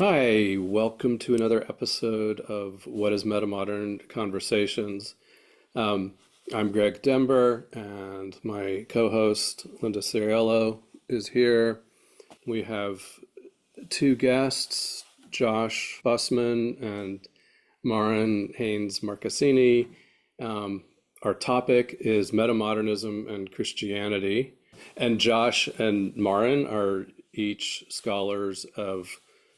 Hi, welcome to another episode of What is Metamodern Conversations. Um, I'm Greg Dember, and my co-host Linda Ceriello is here. We have two guests, Josh Busman and Maren Haynes Marchesini. Our topic is metamodernism and Christianity. And Josh and Maren are each scholars of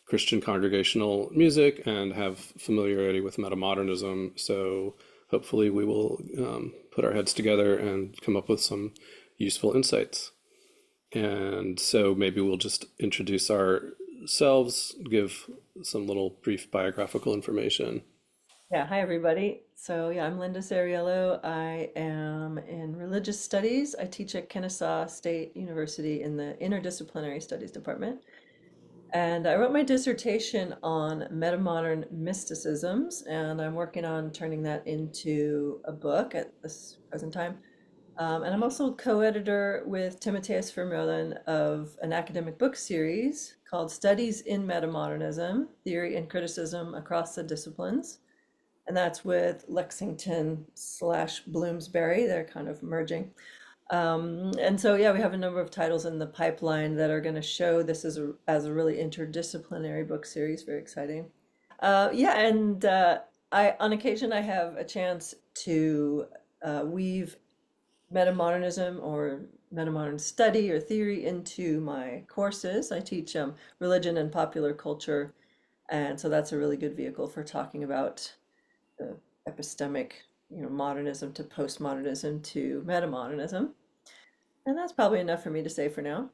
Christian congregational music and have familiarity with metamodernism. So hopefully we will put our heads together and come up with some useful insights. And so maybe we'll just introduce ourselves, give some little brief biographical information. Yeah, hi everybody. I'm Linda Ceriello. I am in religious studies. I teach at Kennesaw State University in the interdisciplinary studies department. And I wrote my dissertation on metamodern mysticisms, and I'm working on turning that into a book at this present time. And I'm also co-editor with Timotheus Vermeulen of an academic book series called Studies in Metamodernism, Theory and Criticism Across the Disciplines, and that's with Lexington slash Bloomsbury. They're kind of merging. Yeah, we have a number of titles in the pipeline that are going to show this as a really interdisciplinary book series. Very exciting. I on occasion I have a chance to weave metamodernism or metamodern study or theory into my courses. I teach religion and popular culture, and so that's a really good vehicle for talking about the epistemic, modernism to postmodernism to metamodernism. And that's probably enough for me to say for now.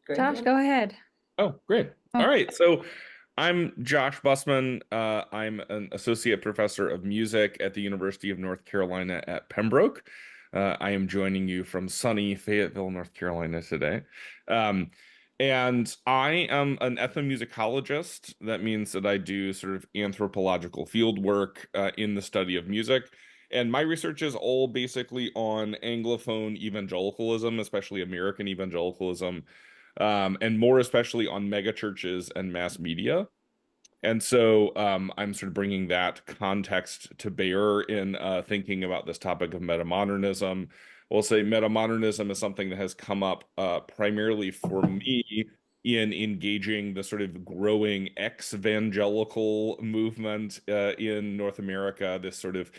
Greg, do you Josh, want go ahead. Oh, great. All Oh, right. So I'm Josh Busman. I'm an associate professor of music at the University of North Carolina at Pembroke. I am joining you from sunny Fayetteville, North Carolina today. Um, and I am an ethno-musicologist. That means that I do sort of anthropological field work in the study of music. And my research is all basically on Anglophone evangelicalism, especially American evangelicalism, and more especially on megachurches and mass media. And so I'm sort of bringing that context to bear in thinking about this topic of metamodernism. We'll say metamodernism is something that has come up primarily for me in engaging the sort of growing ex-evangelical movement in North America, this sort of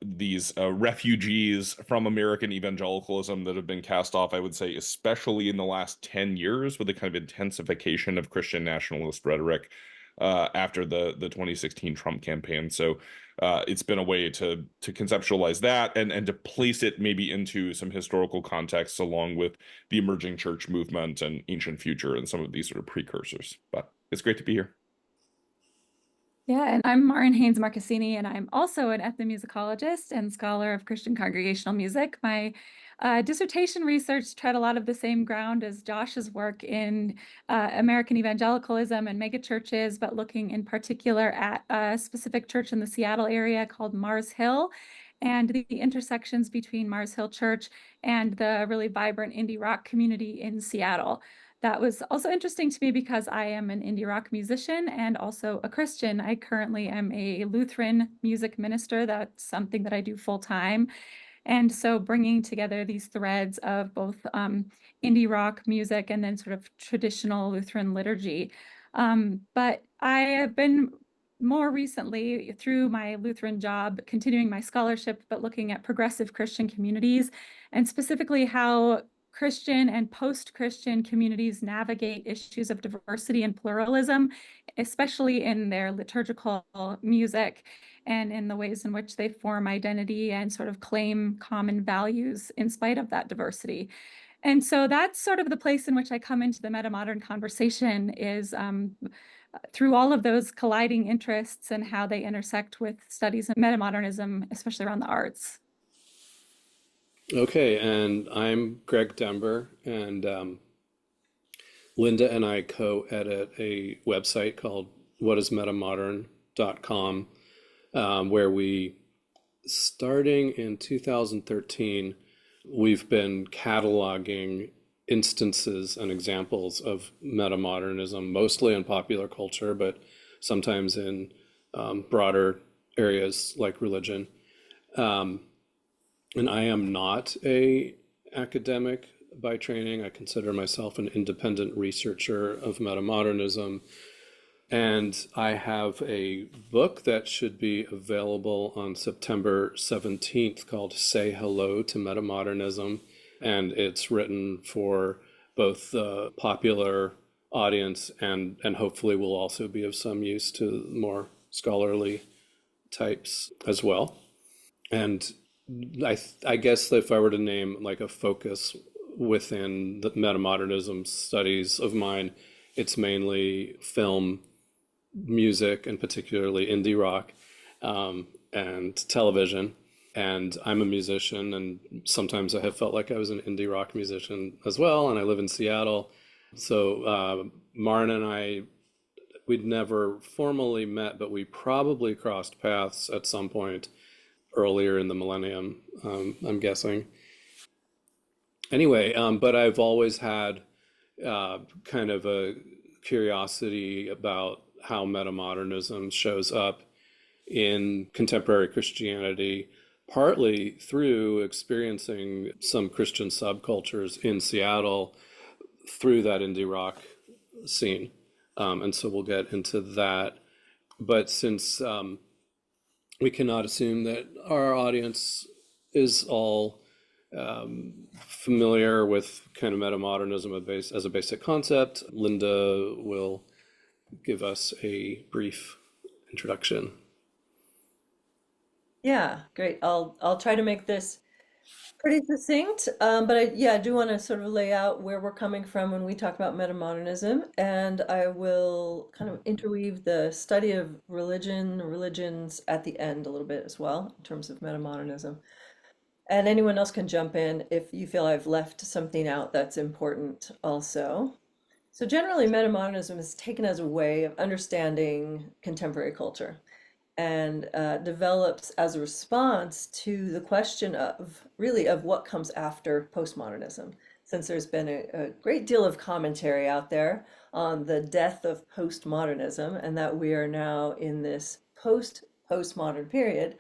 these refugees from American evangelicalism that have been cast off, I would say, especially in the last 10 years with the kind of intensification of Christian nationalist rhetoric after the 2016 Trump campaign. So it's been a way to conceptualize that and to place it maybe into some historical contexts along with the emerging church movement and ancient future and some of these sort of precursors. But it's great to be here. yeah, and I'm Maren Haynes Marchesini, and I'm also an ethnomusicologist and scholar of Christian congregational music. My dissertation research tread a lot of the same ground as Josh's work in American evangelicalism and megachurches, but looking in particular at a specific church in the Seattle area called Mars Hill and the intersections between Mars Hill Church and the really vibrant indie rock community in Seattle. That was also interesting to me because I am an indie rock musician and also a Christian. I currently am a Lutheran music minister. That's something that I do full time. And so bringing together these threads of both indie rock music and then sort of traditional Lutheran liturgy. But I have been more recently through my Lutheran job, continuing my scholarship, but looking at progressive Christian communities and specifically how Christian and post-Christian communities navigate issues of diversity and pluralism, especially in their liturgical music and in the ways in which they form identity and sort of claim common values in spite of that diversity. And so that's sort of the place in which I come into the metamodern conversation is through all of those colliding interests and how they intersect with studies in metamodernism, especially around the arts. Okay, and I'm Greg Dember, and Linda and I co-edit a website called whatismetamodern.com, where we, starting in 2013, we've been cataloging instances and examples of metamodernism, mostly in popular culture, but sometimes in broader areas like religion. Um, and I am not a academic by training. I consider myself an independent researcher of metamodernism. And I have a book that should be available on September 17th called Say Hello to Metamodernism. And it's written for both the popular audience and hopefully will also be of some use to more scholarly types as well. And I guess if I were to name like a focus within the metamodernism studies of mine, it's mainly film, music, and particularly indie rock, and television. And I'm a musician, and sometimes I have felt like I was an indie rock musician as well. And I live in Seattle. So Maren and I, we'd never formally met, but we probably crossed paths at some point earlier in the millennium, I'm guessing. Anyway, but I've always had kind of a curiosity about how metamodernism shows up in contemporary Christianity, partly through experiencing some Christian subcultures in Seattle through that indie rock scene. And so we'll get into that. But since we cannot assume that our audience is all familiar with kind of metamodernism as a basic concept, Linda will give us a brief introduction. Yeah, great. I'll try to make this pretty succinct, but I do want to sort of lay out where we're coming from when we talk about metamodernism, and I will kind of interweave the study of religions at the end a little bit as well in terms of metamodernism. And anyone else can jump in if you feel I've left something out that's important also. So generally, metamodernism is taken as a way of understanding contemporary culture and develops as a response to the question of really of what comes after postmodernism, since there's been a great deal of commentary out there on the death of postmodernism and that we are now in this postmodern period.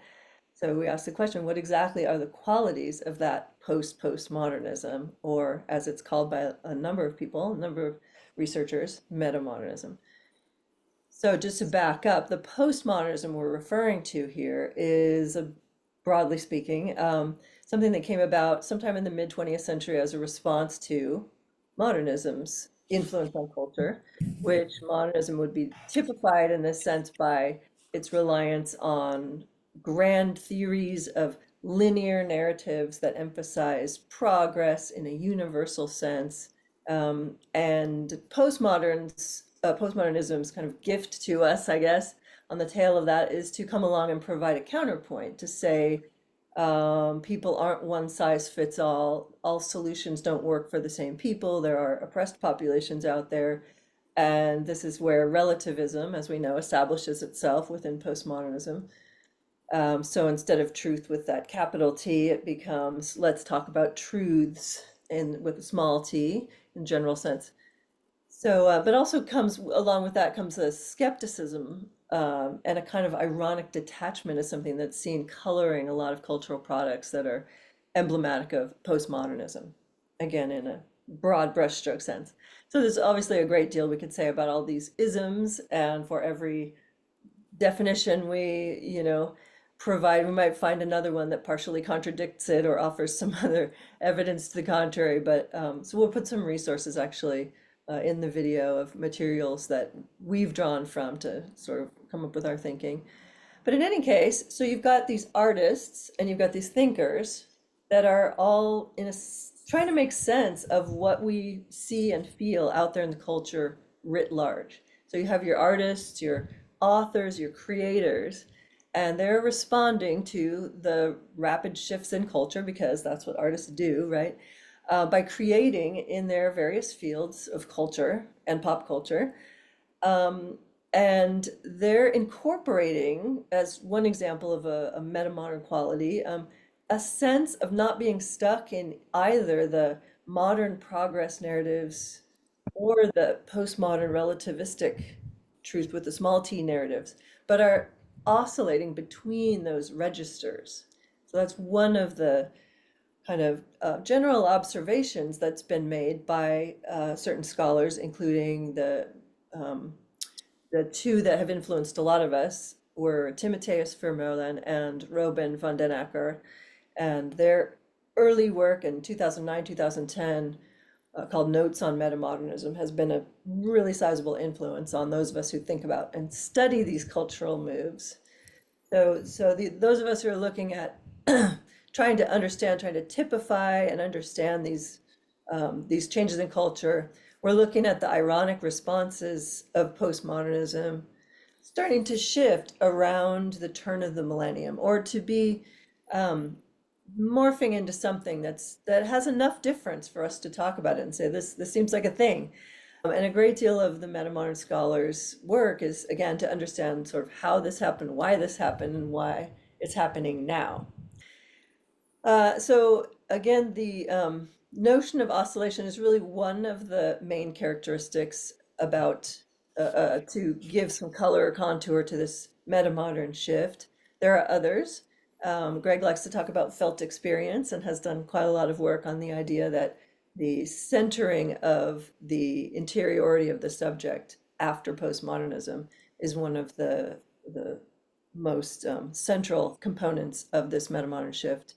So we ask the question, what exactly are the qualities of that postmodernism, or as it's called by a number of people, a number of researchers, metamodernism? So just to back up, the postmodernism we're referring to here is, broadly speaking, something that came about sometime in the mid 20th century as a response to modernism's influence on culture, which modernism would be typified in this sense by its reliance on grand theories of linear narratives that emphasize progress in a universal sense. And postmodernism's kind of gift to us, I guess, on the tail of that is to come along and provide a counterpoint to say people aren't one size fits all solutions don't work for the same people, there are oppressed populations out there, and this is where relativism, as we know, establishes itself within postmodernism. So instead of truth with that capital T, it becomes let's talk about truths in with a small t in general sense. So, but also comes along with that comes a skepticism and a kind of ironic detachment as something that's seen coloring a lot of cultural products that are emblematic of postmodernism, again, in a broad brushstroke sense. So there's obviously a great deal we could say about all these isms, and for every definition we provide, we might find another one that partially contradicts it or offers some other evidence to the contrary. But so we'll put some resources actually in the video of materials that we've drawn from to sort of come up with our thinking. But in any case, so you've got these artists and you've got these thinkers that are all trying to make sense of what we see and feel out there in the culture writ large. So you have your artists, your authors, your creators, and they're responding to the rapid shifts in culture because that's what artists do, right? By creating in their various fields of culture and pop culture. Um, and they're incorporating, as one example of a metamodern quality, a sense of not being stuck in either the modern progress narratives or the postmodern relativistic truth with the small t narratives, but are oscillating between those registers. So that's one of the kind of general observations that's been made by certain scholars, including the two that have influenced a lot of us were Timotheus Vermeulen and Robin van den Akker, and their early work in 2009, 2010, called Notes on Metamodernism, has been a really sizable influence on those of us who think about and study these cultural moves. Those of us who are looking at trying to understand, trying to typify and understand these changes in culture, we're looking at the ironic responses of postmodernism starting to shift around the turn of the millennium, or to be morphing into something that has enough difference for us to talk about it and say this seems like a thing. And a great deal of the metamodern scholars' work is, again, to understand sort of how this happened, and why it's happening now. So again, the notion of oscillation is really one of the main characteristics about to give some color or contour to this metamodern shift. There are others. Greg likes to talk about felt experience and has done quite a lot of work on the idea that the centering of the interiority of the subject after postmodernism is one of the most central components of this metamodern shift.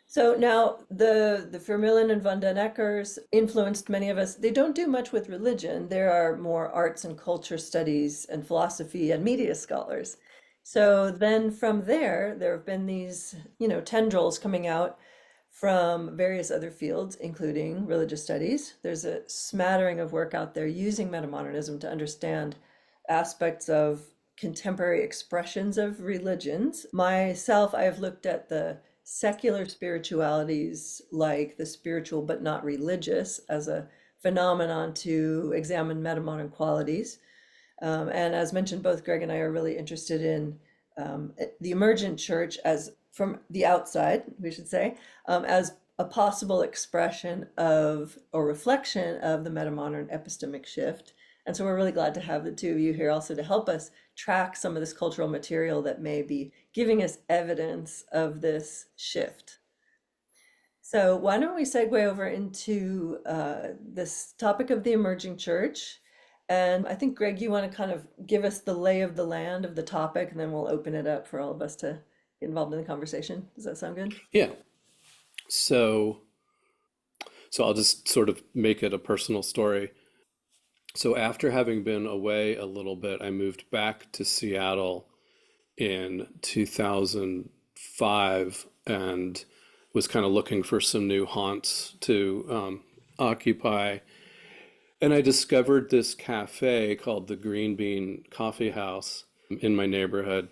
So now the Vermeulen and van den Ekkers influenced many of us. They don't do much with religion. There are more arts and culture studies and philosophy and media scholars. So then from there have been these, tendrils coming out from various other fields, including religious studies. There's a smattering of work out there using metamodernism to understand aspects of contemporary expressions of religions. Myself, I have looked at the secular spiritualities, like the spiritual but not religious, as a phenomenon to examine metamodern qualities. And as mentioned, both Greg and I are really interested in the emergent church as, from the outside, we should say, as a possible expression of or reflection of the metamodern epistemic shift. And so we're really glad to have the two of you here also to help us track some of this cultural material that may be giving us evidence of this shift. So why don't we segue over into this topic of the emerging church? And I think, Greg, you want to kind of give us the lay of the land of the topic, and then we'll open it up for all of us to get involved in the conversation. Does that sound good? Yeah. So I'll just sort of make it a personal story. So after having been away a little bit, I moved back to Seattle in 2005 and was kind of looking for some new haunts to occupy. And I discovered this cafe called the Green Bean Coffee House in my neighborhood.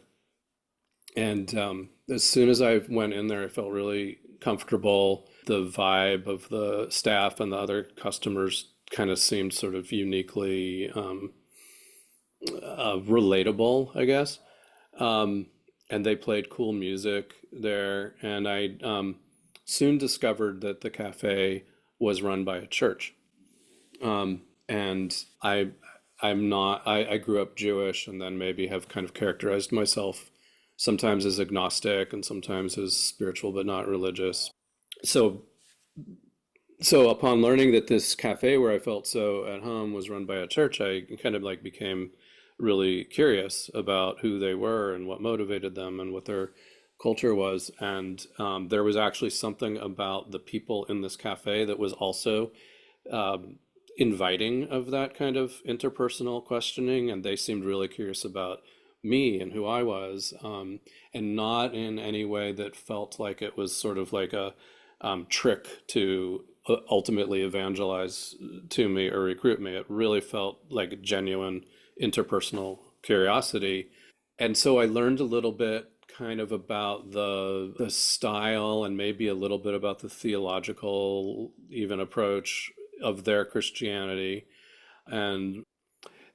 And as soon as I went in there, I felt really comfortable. The vibe of the staff and the other customers kind of seemed sort of uniquely relatable, I guess. And they played cool music there. And I soon discovered that the cafe was run by a church. And I'm not, I grew up Jewish and then maybe have kind of characterized myself sometimes as agnostic and sometimes as spiritual but not religious. So upon learning that this cafe where I felt so at home was run by a church, I kind of like became really curious about who they were and what motivated them and what their culture was. And there was actually something about the people in this cafe that was also inviting of that kind of interpersonal questioning, and they seemed really curious about me and who I was, and not in any way that felt like it was sort of like a trick to ultimately evangelize to me or recruit me. It really felt like a genuine interpersonal curiosity. And so I learned a little bit kind of about the style and maybe a little bit about the theological even approach of their Christianity. And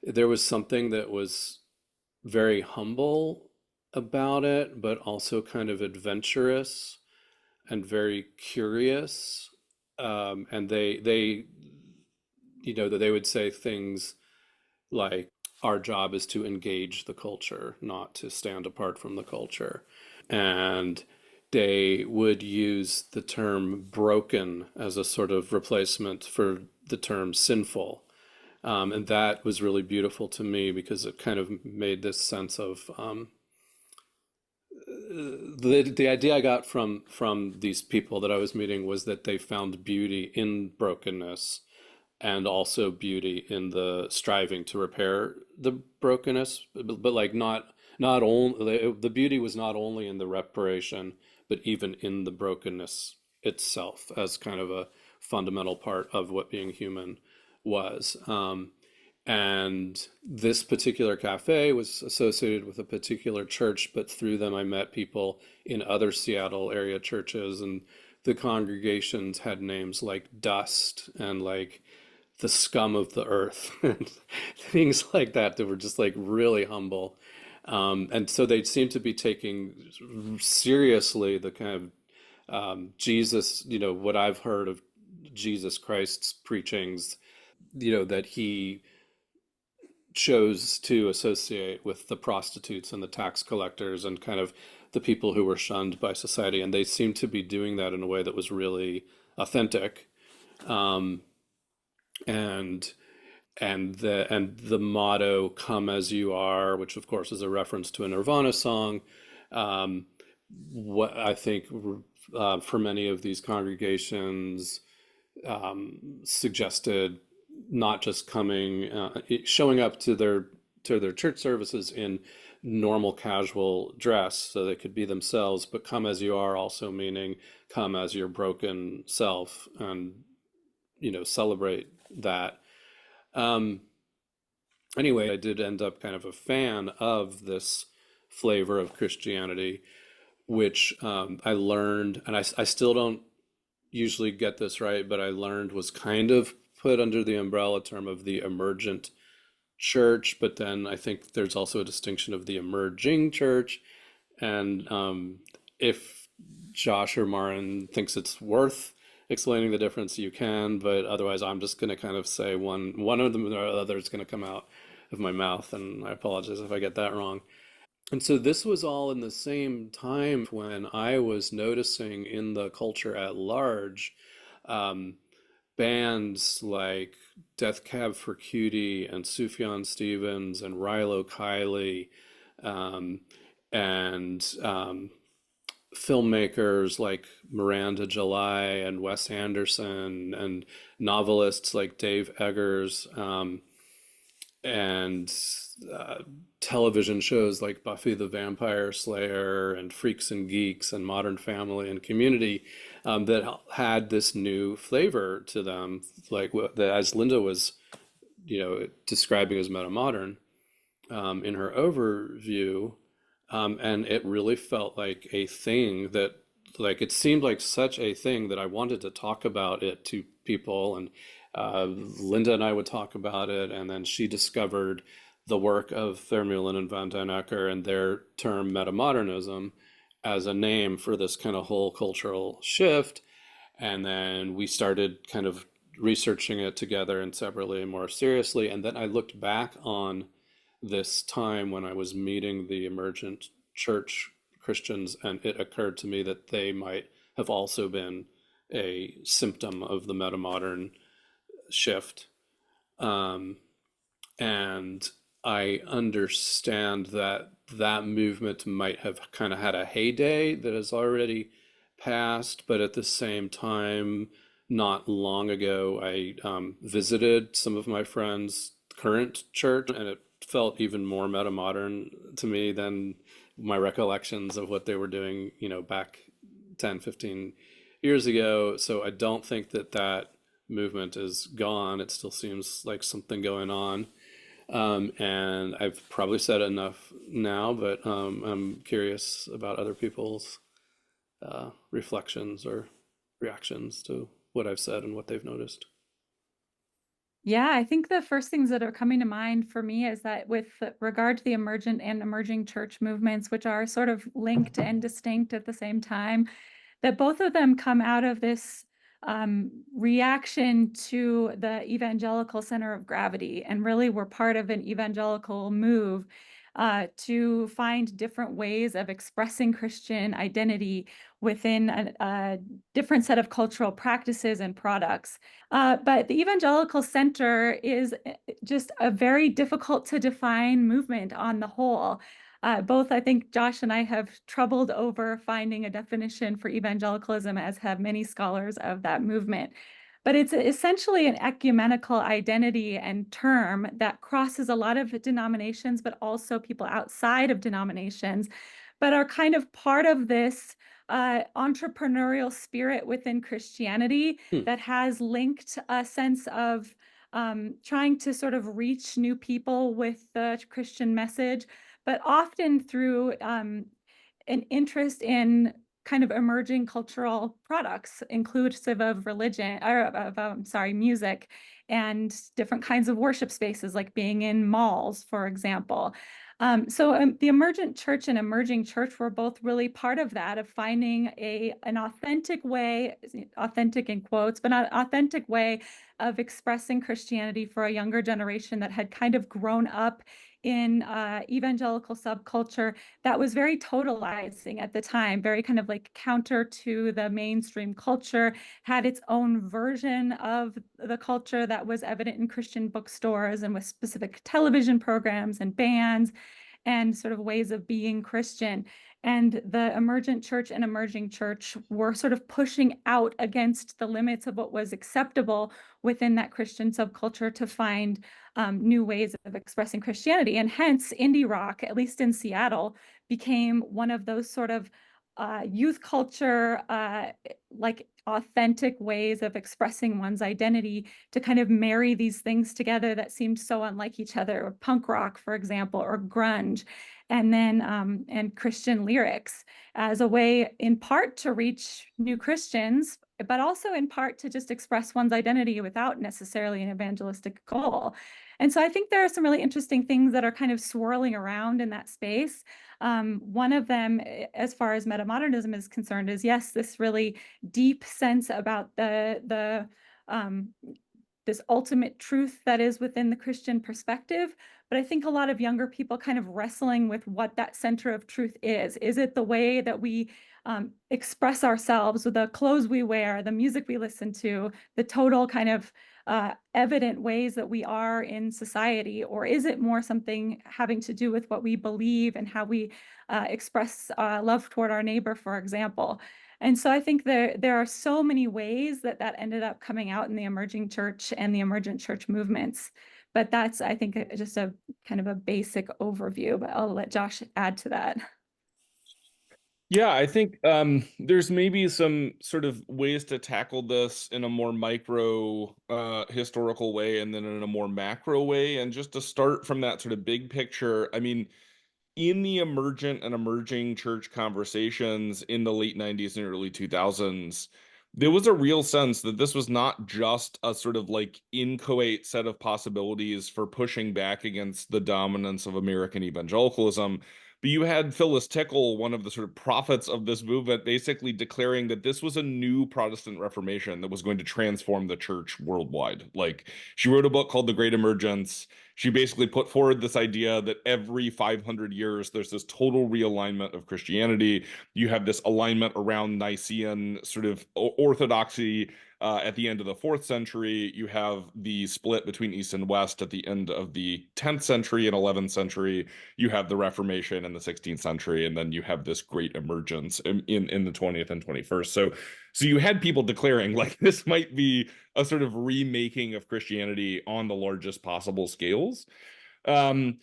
there was something that was very humble about it, but also kind of adventurous and very curious. and they that they would say things like, our job is to engage the culture, not to stand apart from the culture. And they would use the term broken as a sort of replacement for the term sinful. And that was really beautiful to me because it kind of made this sense of the idea I got from these people that I was meeting was that they found beauty in brokenness and also beauty in the striving to repair the brokenness, but like not only the beauty was not only in the reparation, but even in the brokenness itself as kind of a fundamental part of what being human was. And this particular cafe was associated with a particular church, but through them I met people in other Seattle area churches, and the congregations had names like Dust and like the scum of the earth and things like that that were just like really humble. And so they seemed to be taking seriously the kind of Jesus, what I've heard of Jesus Christ's preachings, that he chose to associate with the prostitutes and the tax collectors and kind of the people who were shunned by society. And they seemed to be doing that in a way that was really authentic. Um, and the motto "Come as you are," which of course is a reference to a Nirvana song, what I think for many of these congregations suggested not just showing up to their church services in normal casual dress so they could be themselves, but come as you are also meaning come as your broken self and celebrate that. Um, anyway, I did end up kind of a fan of this flavor of Christianity, which I learned, and I still don't usually get this right, but I learned was kind of put under the umbrella term of the emergent church. But then I think there's also a distinction of the emerging church. And if Josh or Maren thinks it's worth explaining the difference, you can, but otherwise I'm just going to kind of say one of them or the other is going to come out of my mouth, and I apologize if I get that wrong. And so this was all in the same time when I was noticing in the culture at large um, bands like Death Cab for Cutie and Sufjan Stevens and Rilo Kiley, um, and filmmakers like Miranda July and Wes Anderson and novelists like Dave Eggers, and uh, television shows like Buffy the Vampire Slayer and Freaks and Geeks and Modern Family and Community, that had this new flavor to them, like as Linda was, describing as metamodern in her overview. And it really felt like a thing that, like, it seemed like such a thing that I wanted to talk about it to people. And Linda and I would talk about it, and then she discovered the work of Vermeulen and Van den Akker and their term metamodernism as a name for this kind of whole cultural shift. And then we started kind of researching it together and separately and more seriously. And then I looked back on this time when I was meeting the emergent church Christians, and it occurred to me that they might have also been a symptom of the metamodern shift. Um, and I understand that that movement might have kind of had a heyday that has already passed, but at the same time, not long ago, I visited some of my friends' current church, and it felt even more metamodern to me than my recollections of what they were doing, back 10, 15 years ago. So I don't think that that movement is gone. It still seems like something going on. And I've probably said enough now, but I'm curious about other people's reflections or reactions to what I've said and what they've noticed. Yeah, I think the first things that are coming to mind for me is that with regard to the emergent and emerging church movements, which are sort of linked and distinct at the same time, that both of them come out of this reaction to the evangelical center of gravity, and really were part of an evangelical move to find different ways of expressing Christian identity within a different set of cultural practices and products. But the evangelical center is just a very difficult to define movement on the whole. Both, I think, Josh and I have troubled over finding a definition for evangelicalism, as have many scholars of that movement. But it's essentially an ecumenical identity and term that crosses a lot of denominations, but also people outside of denominations, but are kind of part of this entrepreneurial spirit within Christianity that has linked a sense of trying to sort of reach new people with the Christian message, but often through an interest in kind of emerging cultural products, inclusive of religion, or of, music, and different kinds of worship spaces, like being in malls, for example. So the emergent church and emerging church were both really part of that, of finding an authentic way, authentic in quotes, but an authentic way of expressing Christianity for a younger generation that had kind of grown up in evangelical subculture that was very totalizing at the time, very kind of like counter to the mainstream culture, had its own version of the culture that was evident in Christian bookstores and with specific television programs and bands and sort of ways of being Christian. And the emergent church and emerging church were sort of pushing out against the limits of what was acceptable within that Christian subculture to find new ways of expressing Christianity. And hence, indie rock, at least in Seattle, became one of those sort of youth culture, like authentic ways of expressing one's identity, to kind of marry these things together that seemed so unlike each other, or punk rock, for example, or grunge, and then and Christian lyrics, as a way in part to reach new Christians, but also in part to just express one's identity without necessarily an evangelistic goal. And so I think there are some really interesting things that are kind of swirling around in that space. One of them, as far as metamodernism is concerned, is yes, this really deep sense about the this ultimate truth that is within the Christian perspective. But I think a lot of younger people kind of wrestling with what that center of truth is. Is it the way that we express ourselves, with the clothes we wear, the music we listen to, the total kind of evident ways that we are in society? Or is it more something having to do with what we believe and how we express love toward our neighbor, for example? And so I think there are so many ways that ended up coming out in the emerging church and the emergent church movements. But that's, I think, just a kind of a basic overview, but I'll let Josh add to that. Yeah, I think there's maybe some sort of ways to tackle this in a more micro historical way, and then in a more macro way. And just to start from that sort of big picture, I mean, in the emergent and emerging church conversations in the late 90s and early 2000s, there was a real sense that this was not just a sort of like inchoate set of possibilities for pushing back against the dominance of American evangelicalism. But you had Phyllis Tickle, one of the sort of prophets of this movement, basically declaring that this was a new Protestant Reformation that was going to transform the church worldwide. Like, she wrote a book called The Great Emergence. She basically put forward this idea that every 500 years, there's this total realignment of Christianity. You have this alignment around Nicene sort of orthodoxy at the end of the 4th century. You have the split between East and West at the end of the 10th century and 11th century. You have the Reformation in the 16th century, and then you have this great emergence in the 20th and 21st. So you had people declaring, like, this might be a sort of remaking of Christianity on the largest possible scales. And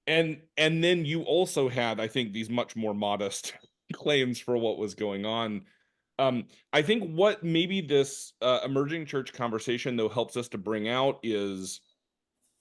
then you also had, I think, these much more modest claims for what was going on. I think what maybe this emerging church conversation, though, helps us to bring out is,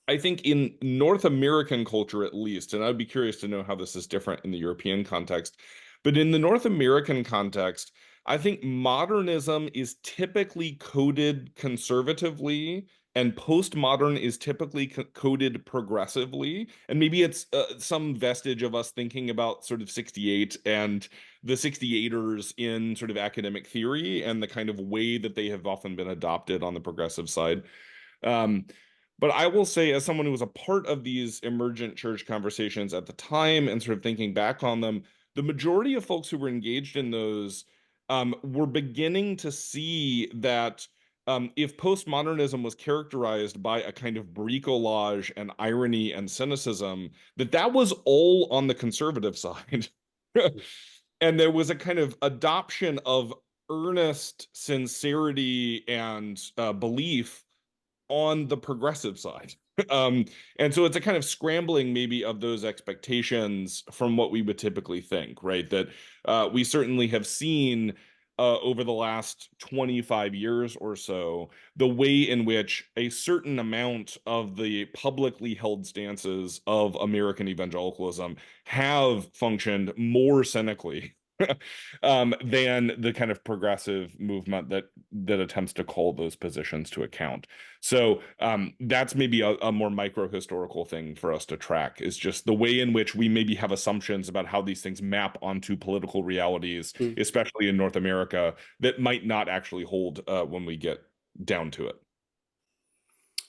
I think in North American culture, at least, and I'd be curious to know how this is different in the European context, but in the North American context, I think modernism is typically coded conservatively and postmodern is typically coded progressively. And maybe it's some vestige of us thinking about sort of 68 and the 68ers in sort of academic theory and the kind of way that they have often been adopted on the progressive side. Um, but I will say, as someone who was a part of these emergent church conversations at the time and sort of thinking back on them, the majority of folks who were engaged in those were beginning to see that if postmodernism was characterized by a kind of bricolage and irony and cynicism, that was all on the conservative side. And there was a kind of adoption of earnest sincerity and belief on the progressive side. Um, and so it's a kind of scrambling maybe of those expectations from what we would typically think, right? That we certainly have seen over the last 25 years or so, the way in which a certain amount of the publicly held stances of American evangelicalism have functioned more cynically than the kind of progressive movement that attempts to call those positions to account. So that's maybe a more micro historical thing for us to track, is just the way in which we maybe have assumptions about how these things map onto political realities, Mm. especially in North America, that might not actually hold when we get down to it.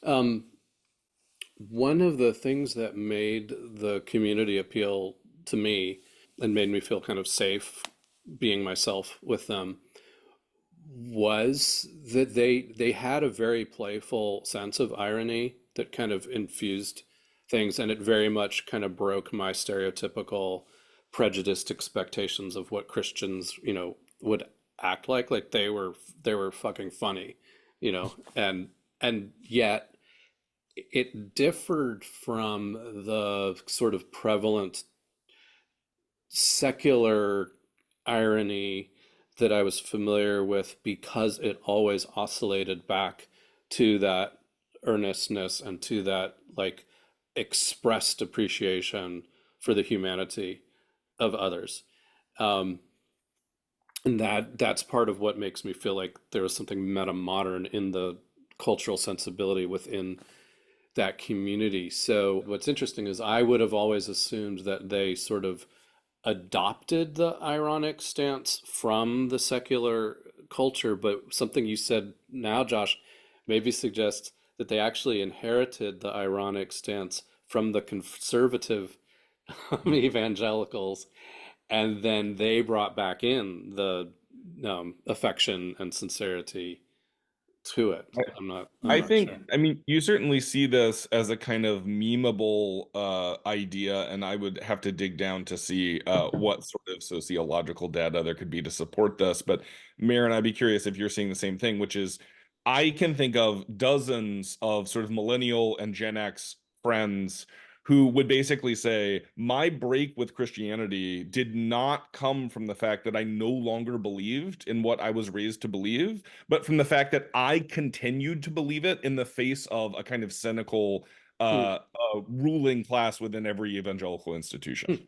Um, One of the things that made the community appeal to me and made me feel kind of safe being myself with them was that they had a very playful sense of irony that kind of infused things, and it very much kind of broke my stereotypical prejudiced expectations of what Christians, would act like. Like they were fucking funny, and yet it differed from the sort of prevalent secular irony that I was familiar with, because it always oscillated back to that earnestness and to that like expressed appreciation for the humanity of others. Um, and that's part of what makes me feel like there was something metamodern in the cultural sensibility within that community. So what's interesting is I would have always assumed that they sort of adopted the ironic stance from the secular culture, but something you said now, Josh, maybe suggests that they actually inherited the ironic stance from the conservative evangelicals, and then they brought back in the affection and sincerity to it. I'm I not think, sure. I mean, you certainly see this as a kind of memeable idea, and I would have to dig down to see what sort of sociological data there could be to support this. But Maren, I'd be curious if you're seeing the same thing, which is I can think of dozens of sort of millennial and Gen X friends who would basically say, my break with Christianity did not come from the fact that I no longer believed in what I was raised to believe, but from the fact that I continued to believe it in the face of a kind of cynical Hmm. ruling class within every evangelical institution.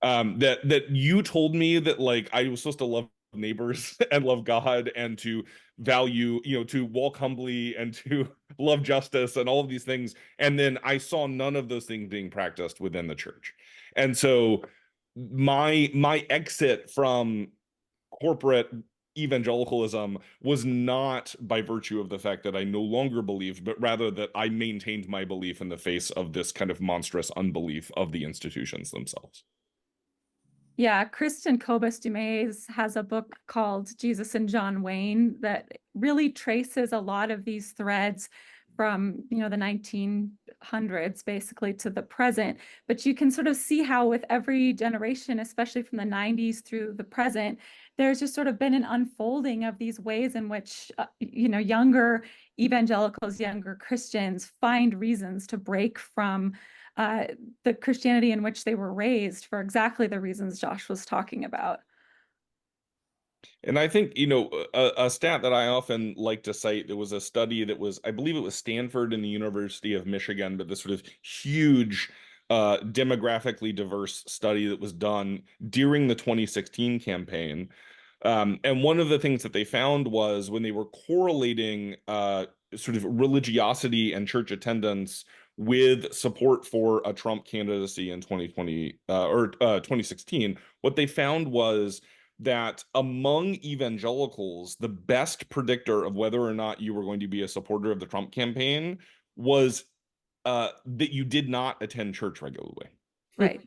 Hmm. That you told me that like I was supposed to love neighbors and love God and to value, to walk humbly and to love justice and all of these things. And then I saw none of those things being practiced within the church. And so my exit from corporate evangelicalism was not by virtue of the fact that I no longer believed, but rather that I maintained my belief in the face of this kind of monstrous unbelief of the institutions themselves. Yeah, Kristen Kobus Dumays has a book called Jesus and John Wayne that really traces a lot of these threads from, the 1900s basically to the present. But you can sort of see how with every generation, especially from the 90s through the present, there's just sort of been an unfolding of these ways in which, younger evangelicals, younger Christians find reasons to break from the Christianity in which they were raised for exactly the reasons Josh was talking about. And I think, a stat that I often like to cite, there was a study that was, I believe it was Stanford and the University of Michigan, but this sort of huge, demographically diverse study that was done during the 2016 campaign. And one of the things that they found was when they were correlating sort of religiosity and church attendance with support for a Trump candidacy in 2020 or 2016, what they found was that among evangelicals, the best predictor of whether or not you were going to be a supporter of the Trump campaign was that you did not attend church regularly. Right.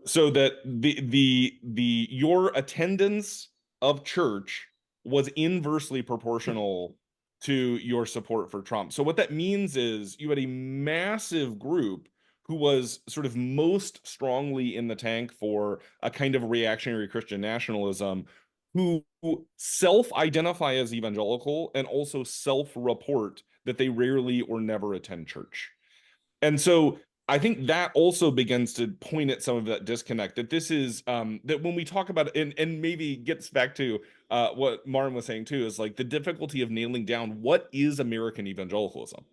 So that the your attendance of church was inversely proportional to your support for Trump. So what that means is you had a massive group who was sort of most strongly in the tank for a kind of reactionary Christian nationalism, who self-identify as evangelical and also self-report that they rarely or never attend church. And so I think that also begins to point at some of that disconnect, that this is that when we talk about it, and maybe gets back to what Maren was saying too, is like the difficulty of nailing down what is American evangelicalism.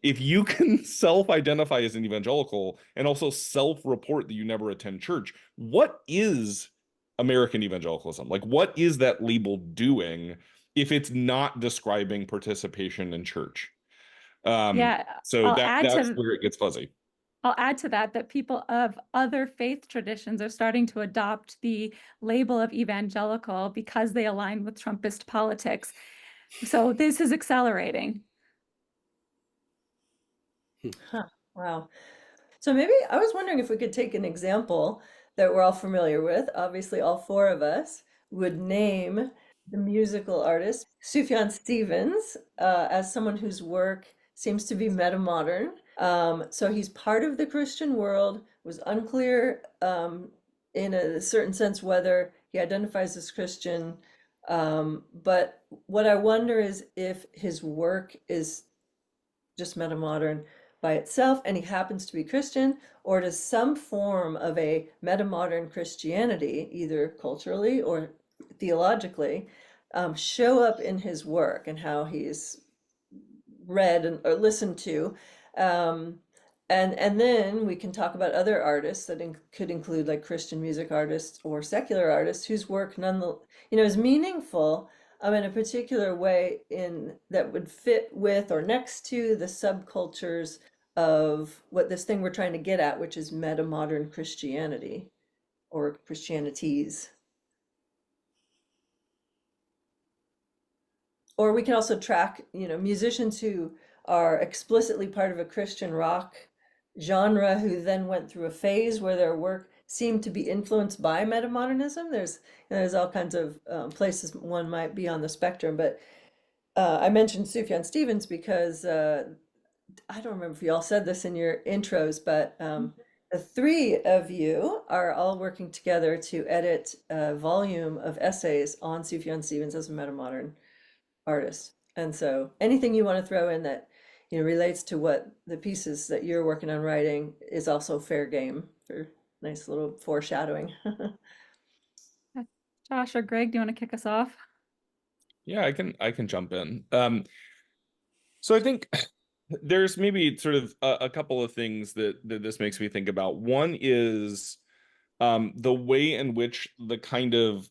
If you can self-identify as an evangelical and also self-report that you never attend church, what is American evangelicalism? Like, what is that label doing if it's not describing participation in church? Yeah, So I'll add that's to where it gets fuzzy. that people of other faith traditions are starting to adopt the label of evangelical because they align with Trumpist politics. So this is accelerating. Huh. Wow. So maybe I was wondering if we could take an example that we're all familiar with. Obviously, all four of us would name the musical artist Sufjan Stevens as someone whose work seems to be metamodern. So he's part of the Christian world, was unclear in a certain sense whether he identifies as Christian. But what I wonder is if his work is just metamodern by itself and he happens to be Christian, or does some form of a metamodern Christianity, either culturally or theologically, show up in his work and how he's read or listened to. Um, and then we can talk about other artists that could include like Christian music artists or secular artists whose work is meaningful in a particular way in that would fit with or next to the subcultures of what this thing we're trying to get at, which is metamodern Christianity or Christianities. Or we can also track, musicians who are explicitly part of a Christian rock genre who then went through a phase where their work seemed to be influenced by metamodernism. There's all kinds of places one might be on the spectrum, but I mentioned Sufjan Stevens because I don't remember if you all said this in your intros, but the three of you are all working together to edit a volume of essays on Sufjan Stevens as a metamodern artist. And so anything you want to throw in that relates to what the pieces that you're working on writing is also fair game for nice little foreshadowing. Josh or Greg, do you want to kick us off? Yeah, I can jump in. So I think there's maybe sort of a couple of things that this makes me think about. One is the way in which the kind of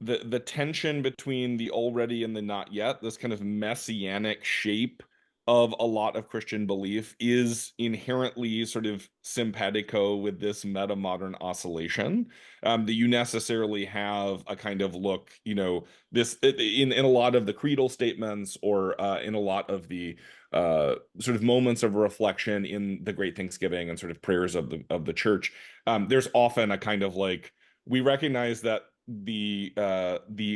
the tension between the already and the not yet, this kind of messianic shape of a lot of Christian belief, is inherently sort of simpatico with this metamodern oscillation. That you necessarily have a kind of look, this in a lot of the creedal statements, or in a lot of the sort of moments of reflection in the Great Thanksgiving and sort of prayers of the church. There's often a kind of like, we recognize that the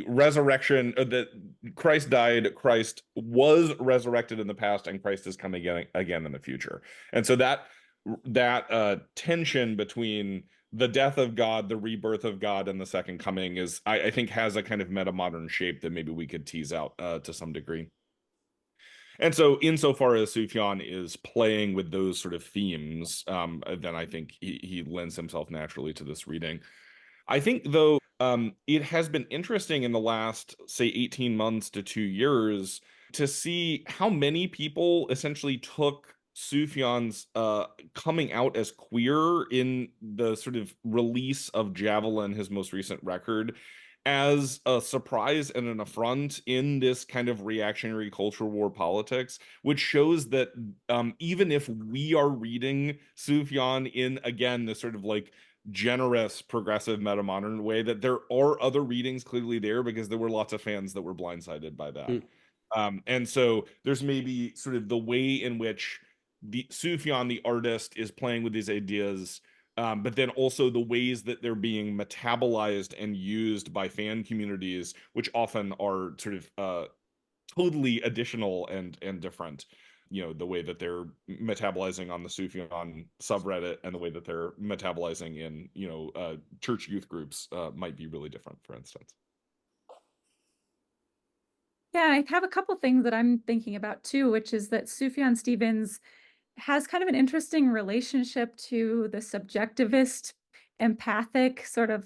resurrection, that Christ died, Christ was resurrected in the past, and Christ is coming again in the future. And so that tension between the death of God, the rebirth of God, and the second coming is, I think, has a kind of metamodern shape that maybe we could tease out to some degree. And so insofar as Sufjan is playing with those sort of themes, then I think he lends himself naturally to this reading. I think, though, it has been interesting in the last, say, 18 months to 2 years to see how many people essentially took Sufjan's coming out as queer in the sort of release of Javelin, his most recent record, as a surprise and an affront in this kind of reactionary culture war politics, which shows that even if we are reading Sufjan in, again, this sort of like generous progressive metamodern way, that there are other readings clearly there, because there were lots of fans that were blindsided by that. And so there's maybe sort of the way in which the Sufjan, the artist, is playing with these ideas, but then also the ways that they're being metabolized and used by fan communities, which often are sort of totally additional and different. You know, the way that they're metabolizing on the Sufjan subreddit and the way that they're metabolizing in, church youth groups might be really different, for instance. Yeah, I have a couple things that I'm thinking about too, which is that Sufjan Stevens has kind of an interesting relationship to the subjectivist, empathic sort of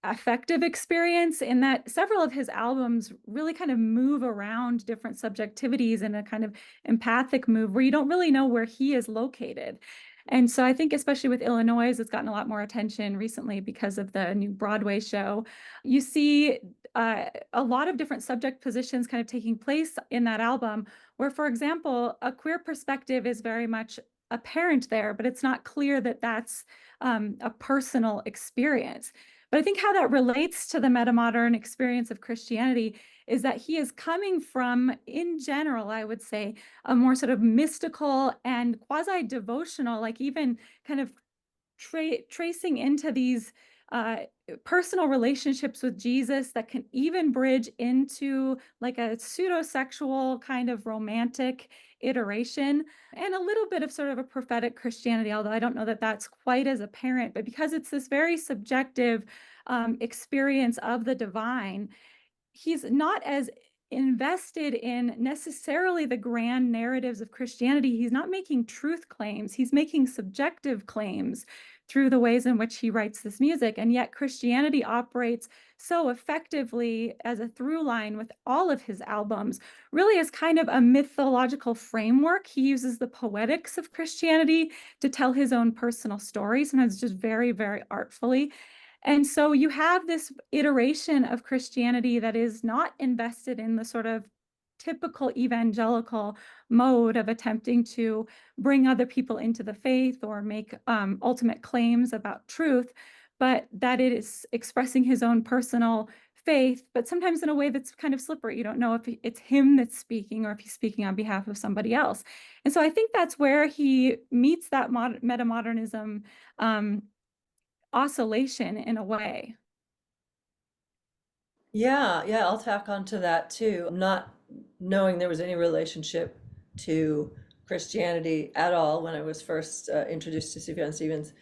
affective experience, in that several of his albums really kind of move around different subjectivities in a kind of empathic move where you don't really know where he is located. And so I think especially with Illinois, it's gotten a lot more attention recently because of the new Broadway show. You see a lot of different subject positions kind of taking place in that album, where, for example, a queer perspective is very much apparent there, but it's not clear that that's a personal experience. But I think how that relates to the metamodern experience of Christianity is that he is coming from, in general, I would say, a more sort of mystical and quasi-devotional, like even kind of tracing into these personal relationships with Jesus that can even bridge into like a pseudo-sexual kind of romantic iteration, and a little bit of sort of a prophetic Christianity, although I don't know that that's quite as apparent. But because it's this very subjective experience of the divine, he's not as invested in necessarily the grand narratives of Christianity. He's not making truth claims. He's making subjective claims through the ways in which he writes this music. And yet Christianity operates so effectively as a through line with all of his albums, really as kind of a mythological framework. He uses the poetics of Christianity to tell his own personal story, sometimes just very, very artfully. And so you have this iteration of Christianity that is not invested in the sort of typical evangelical mode of attempting to bring other people into the faith or make ultimate claims about truth, but that it is expressing his own personal faith, but sometimes in a way that's kind of slippery. You don't know if it's him that's speaking or if he's speaking on behalf of somebody else. And so I think that's where he meets that metamodernism oscillation in a way. Yeah, I'll tack on to that too. Not knowing there was any relationship to Christianity at all when I was first introduced to Sufjan Stevens,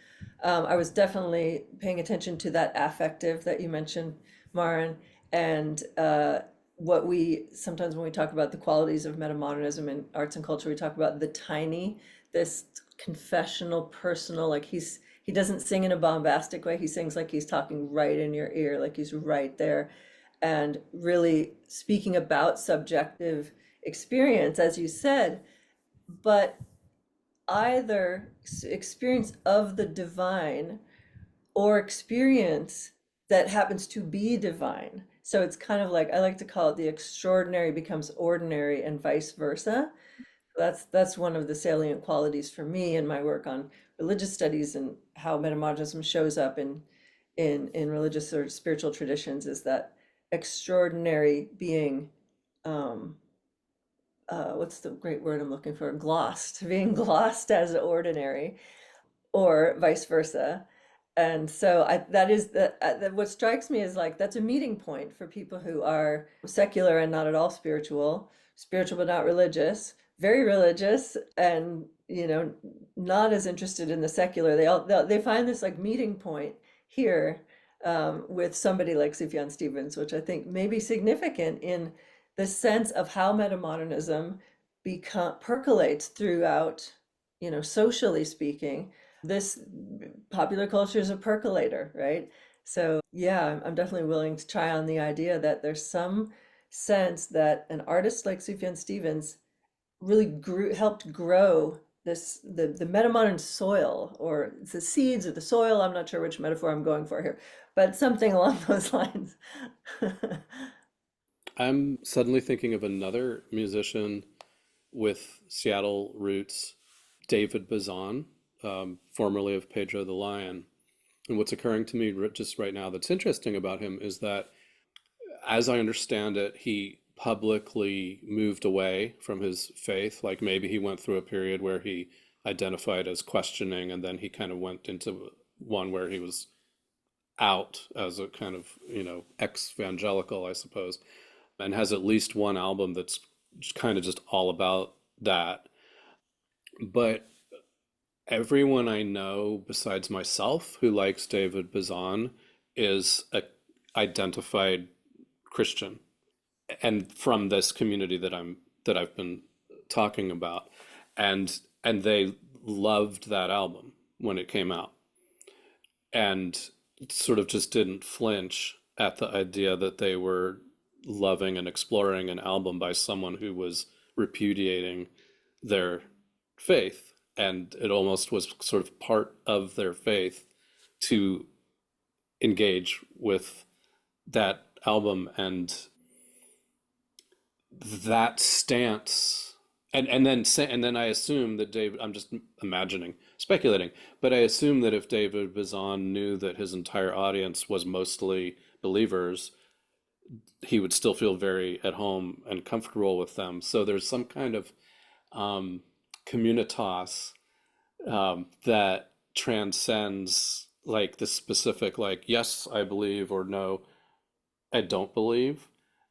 I was definitely paying attention to that affective that you mentioned, Maren, and what we sometimes when we talk about the qualities of metamodernism in arts and culture, we talk about the tiny, this confessional, personal, like he doesn't sing in a bombastic way. He sings like he's talking right in your ear, like he's right there, and really speaking about subjective experience, as you said, but either experience of the divine or experience that happens to be divine. So it's kind of like, I like to call it the extraordinary becomes ordinary and vice versa. That's one of the salient qualities for me in my work on religious studies and how metamodernism shows up in religious or spiritual traditions, is that extraordinary being what's the great word I'm looking for? Glossed, being glossed as ordinary, or vice versa. And so that is what strikes me is like that's a meeting point for people who are secular and not at all spiritual, spiritual but not religious, very religious, and not as interested in the secular. They find this like meeting point here with somebody like Sufjan Stevens, which I think may be significant in the sense of how metamodernism percolates throughout, socially speaking. This popular culture is a percolator, right? So yeah, I'm definitely willing to try on the idea that there's some sense that an artist like Sufjan Stevens really helped grow the metamodern soil, or the seeds of the soil. I'm not sure which metaphor I'm going for here, but something along those lines. I'm suddenly thinking of another musician with Seattle roots, David Bazan, formerly of Pedro the Lion. And what's occurring to me just right now that's interesting about him is that, as I understand it, he publicly moved away from his faith. Like maybe he went through a period where he identified as questioning, and then he kind of went into one where he was out as a kind of, ex-evangelical, I suppose, and has at least one album that's kind of just all about that. But everyone I know besides myself who likes David Bazan is a identified Christian, and from this community that I've been talking about, and they loved that album when it came out, and sort of just didn't flinch at the idea that they were loving and exploring an album by someone who was repudiating their faith. And it almost was sort of part of their faith to engage with that album and that stance. And then I assume that David, I'm just imagining, speculating, but I assume that if David Bazan knew that his entire audience was mostly believers, he would still feel very at home and comfortable with them. So there's some kind of communitas that transcends like the specific, like, yes, I believe, or no, I don't believe.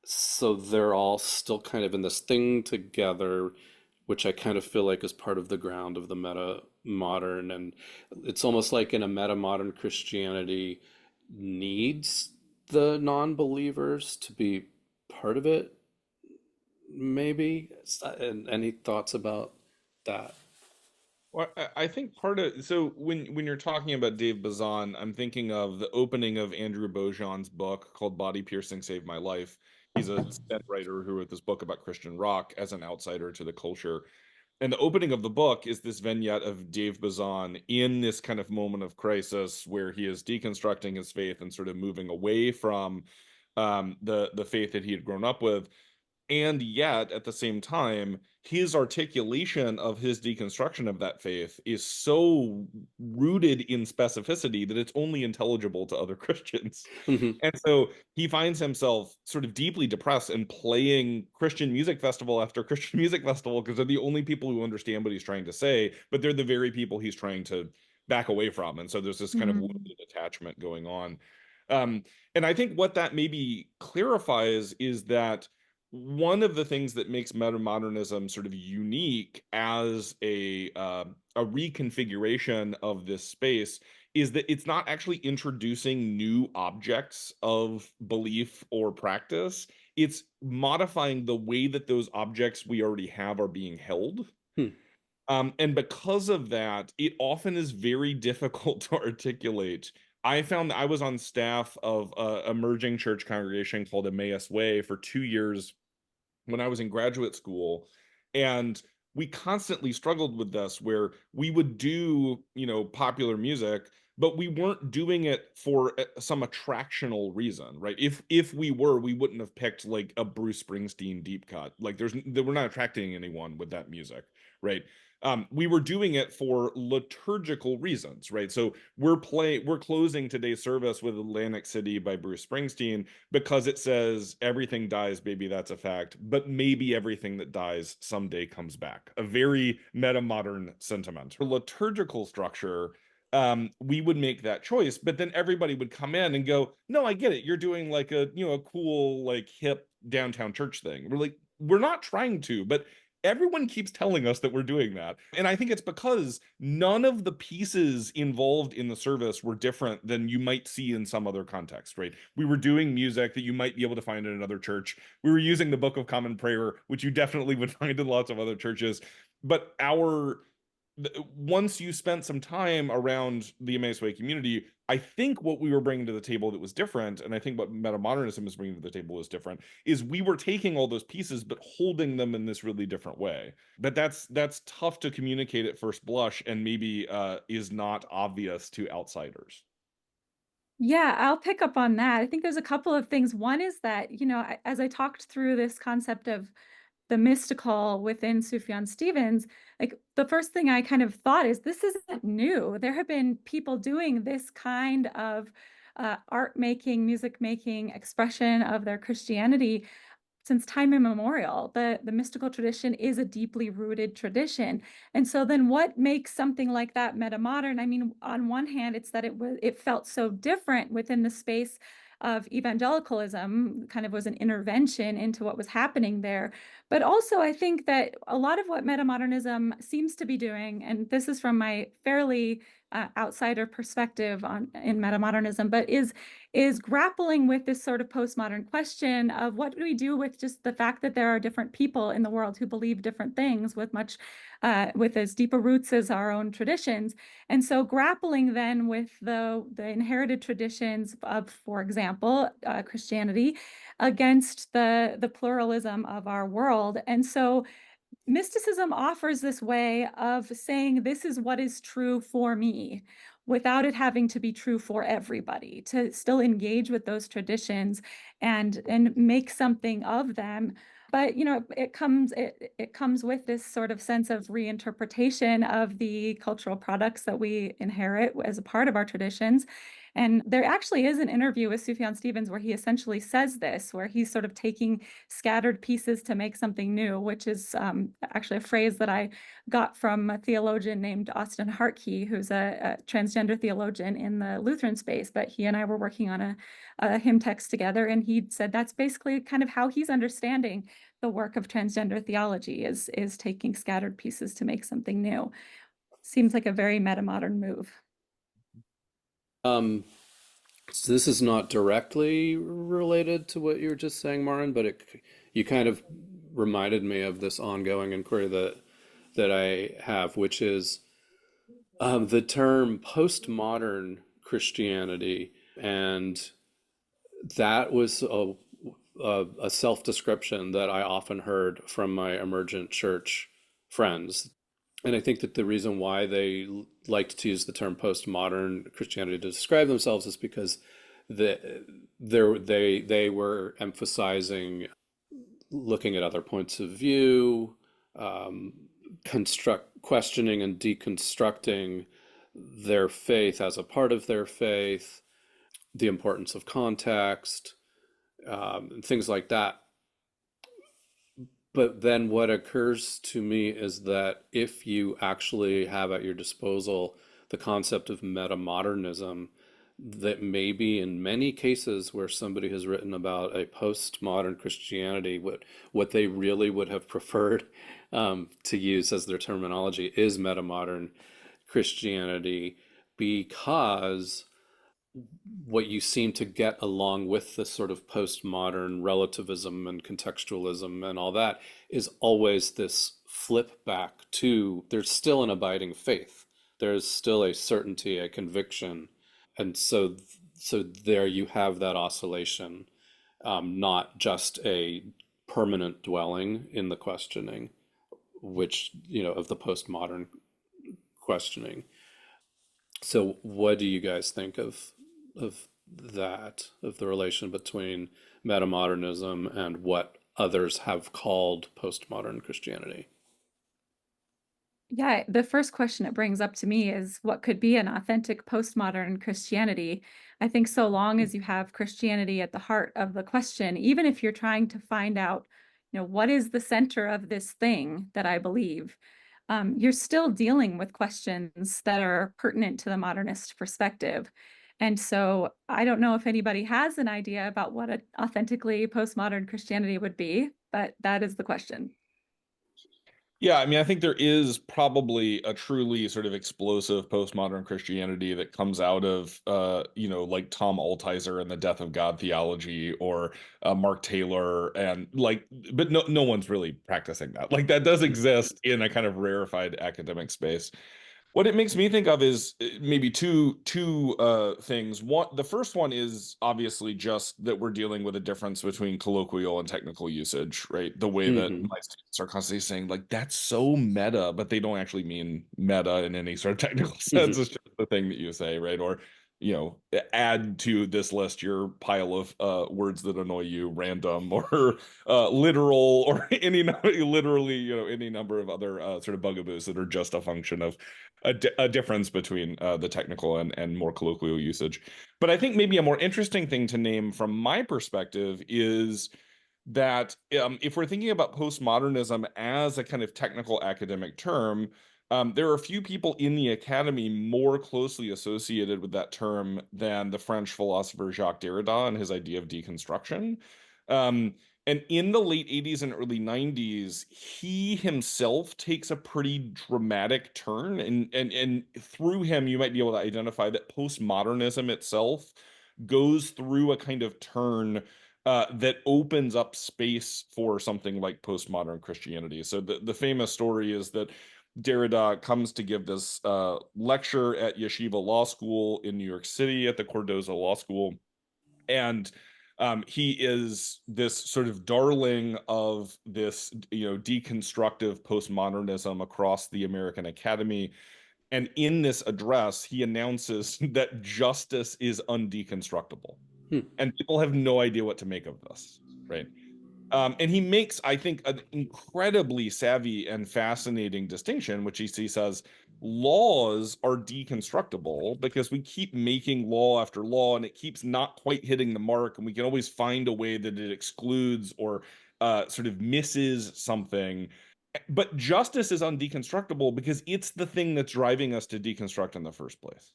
So they're all still kind of in this thing together, which I kind of feel like is part of the ground of the meta modern. And it's almost like in a meta modern, Christianity needs the non-believers to be part of it, maybe. And any thoughts about that? Well, I think part of, so when you're talking about Dave Bazan, I'm thinking of the opening of Andrew Beaujon's book called Body Piercing Saved My Life. He's a writer who wrote this book about Christian rock as an outsider to the culture. And the opening of the book is this vignette of Dave Bazan in this kind of moment of crisis where he is deconstructing his faith and sort of moving away from the faith that he had grown up with. And yet, at the same time, his articulation of his deconstruction of that faith is so rooted in specificity that it's only intelligible to other Christians. Hmm. And so he finds himself sort of deeply depressed and playing Christian music festival after Christian music festival because they're the only people who understand what he's trying to say, but they're the very people he's trying to back away from. And so there's this kind of Mm. wounded attachment going on. And I think what that maybe clarifies is that one of the things that makes metamodernism sort of unique as a reconfiguration of this space is that it's not actually introducing new objects of belief or practice. It's modifying the way that those objects we already have are being held. Hmm. And because of that, it often is very difficult to articulate. I found that I was on staff of a emerging church congregation called Emmaus Way for 2 years when I was in graduate school. And we constantly struggled with this where we would do, popular music, but we weren't doing it for some attractional reason, right? If we were, we wouldn't have picked like a Bruce Springsteen deep cut. Like we're not attracting anyone with that music, right? We were doing it for liturgical reasons, right? So we're closing today's service with Atlantic City by Bruce Springsteen because it says everything dies, baby, that's a fact, but maybe everything that dies someday comes back. A very meta-modern sentiment. For liturgical structure, we would make that choice, but then everybody would come in and go, no, I get it. You're doing like a cool, like hip downtown church thing. We're like, we're not trying to, but everyone keeps telling us that we're doing that. And I think it's because none of the pieces involved in the service were different than you might see in some other context, right? We were doing music that you might be able to find in another church. We were using the Book of Common Prayer, which you definitely would find in lots of other churches. But once you spent some time around the Emmaus Way community, I think what we were bringing to the table that was different, and I think what metamodernism is bringing to the table is different, is we were taking all those pieces but holding them in this really different way. But that's tough to communicate at first blush, and maybe is not obvious to outsiders. Yeah, I'll pick up on that. I think there's a couple of things. One is that, as I talked through this concept of the mystical within Sufjan Stevens, like the first thing I kind of thought is this isn't new. There have been people doing this kind of art making, music making, expression of their Christianity since time immemorial. The mystical tradition is a deeply rooted tradition. And so then what makes something like that metamodern? I mean, on one hand, it's that it felt so different within the space of evangelicalism, kind of was an intervention into what was happening there. But also, I think that a lot of what metamodernism seems to be doing, and this is from my fairly outsider perspective in metamodernism, but is grappling with this sort of postmodern question of what do we do with just the fact that there are different people in the world who believe different things with as deeper roots as our own traditions. And so grappling then with the inherited traditions of, for example, Christianity against the pluralism of our world. And so mysticism offers this way of saying this is what is true for me without it having to be true for everybody, to still engage with those traditions and make something of them. But it comes with this sort of sense of reinterpretation of the cultural products that we inherit as a part of our traditions. And there actually is an interview with Sufjan Stevens where he essentially says this, where he's sort of taking scattered pieces to make something new, which is actually a phrase that I got from a theologian named Austin Hartke, who's a transgender theologian in the Lutheran space. But he and I were working on a hymn text together, and he said that's basically kind of how he's understanding the work of transgender theology is taking scattered pieces to make something new. Seems like a very metamodern move. So this is not directly related to what you were just saying, Maren, but you kind of reminded me of this ongoing inquiry that I have, which is the term postmodern Christianity, and that was a self-description that I often heard from my emergent church friends. And I think that the reason why they liked to use the term postmodern Christianity to describe themselves is because they were emphasizing looking at other points of view, questioning and deconstructing their faith as a part of their faith, the importance of context, things like that. But then what occurs to me is that if you actually have at your disposal the concept of metamodernism, that maybe in many cases where somebody has written about a postmodern Christianity, what they really would have preferred to use as their terminology is metamodern Christianity, because what you seem to get along with the sort of postmodern relativism and contextualism and all that is always this flip back to there's still an abiding faith. There's still a certainty, a conviction. And so there you have that oscillation, not just a permanent dwelling in the questioning, which, of the postmodern questioning. So what do you guys think of of the relation between metamodernism and what others have called postmodern Christianity? Yeah, the first question it brings up to me is what could be an authentic postmodern Christianity? I think so long as you have Christianity at the heart of the question, even if you're trying to find out, what is the center of this thing that I believe, you're still dealing with questions that are pertinent to the modernist perspective. And so I don't know if anybody has an idea about what an authentically postmodern Christianity would be, but that is the question. Yeah, I mean, I think there is probably a truly sort of explosive postmodern Christianity that comes out of, like Tom Altizer and the Death of God theology, or Mark Taylor, and but no one's really practicing that. Like that does exist in a kind of rarefied academic space. What it makes me think of is maybe two things. One, the first one is obviously just that we're dealing with a difference between colloquial and technical usage, right? The way that Hmm. my students are constantly saying, like, that's so meta, but they don't actually mean meta in any sort of technical sense. Hmm. It's just the thing that you say, right? Or, add to this list your pile of words that annoy you, random or literal, or literally, any number of other sort of bugaboos that are just a function of a difference between the technical and more colloquial usage. But I think maybe a more interesting thing to name from my perspective is that if we're thinking about postmodernism as a kind of technical academic term, there are a few people in the academy more closely associated with that term than the French philosopher Jacques Derrida and his idea of deconstruction. Um, and in the late 80s and early 90s, he himself takes a pretty dramatic turn. And through him, you might be able to identify that postmodernism itself goes through a kind of turn that opens up space for something like postmodern Christianity. So the famous story is that Derrida comes to give this lecture at Yeshiva Law School in New York City at the Cardozo Law School. And he is this sort of darling of this, deconstructive postmodernism across the American academy. And in this address, he announces that justice is undeconstructible. Hmm. And people have no idea what to make of this, right? And he makes, I think, an incredibly savvy and fascinating distinction, which he says laws are deconstructible because we keep making law after law and it keeps not quite hitting the mark. And we can always find a way that it excludes or sort of misses something. But justice is undeconstructible because it's the thing that's driving us to deconstruct in the first place.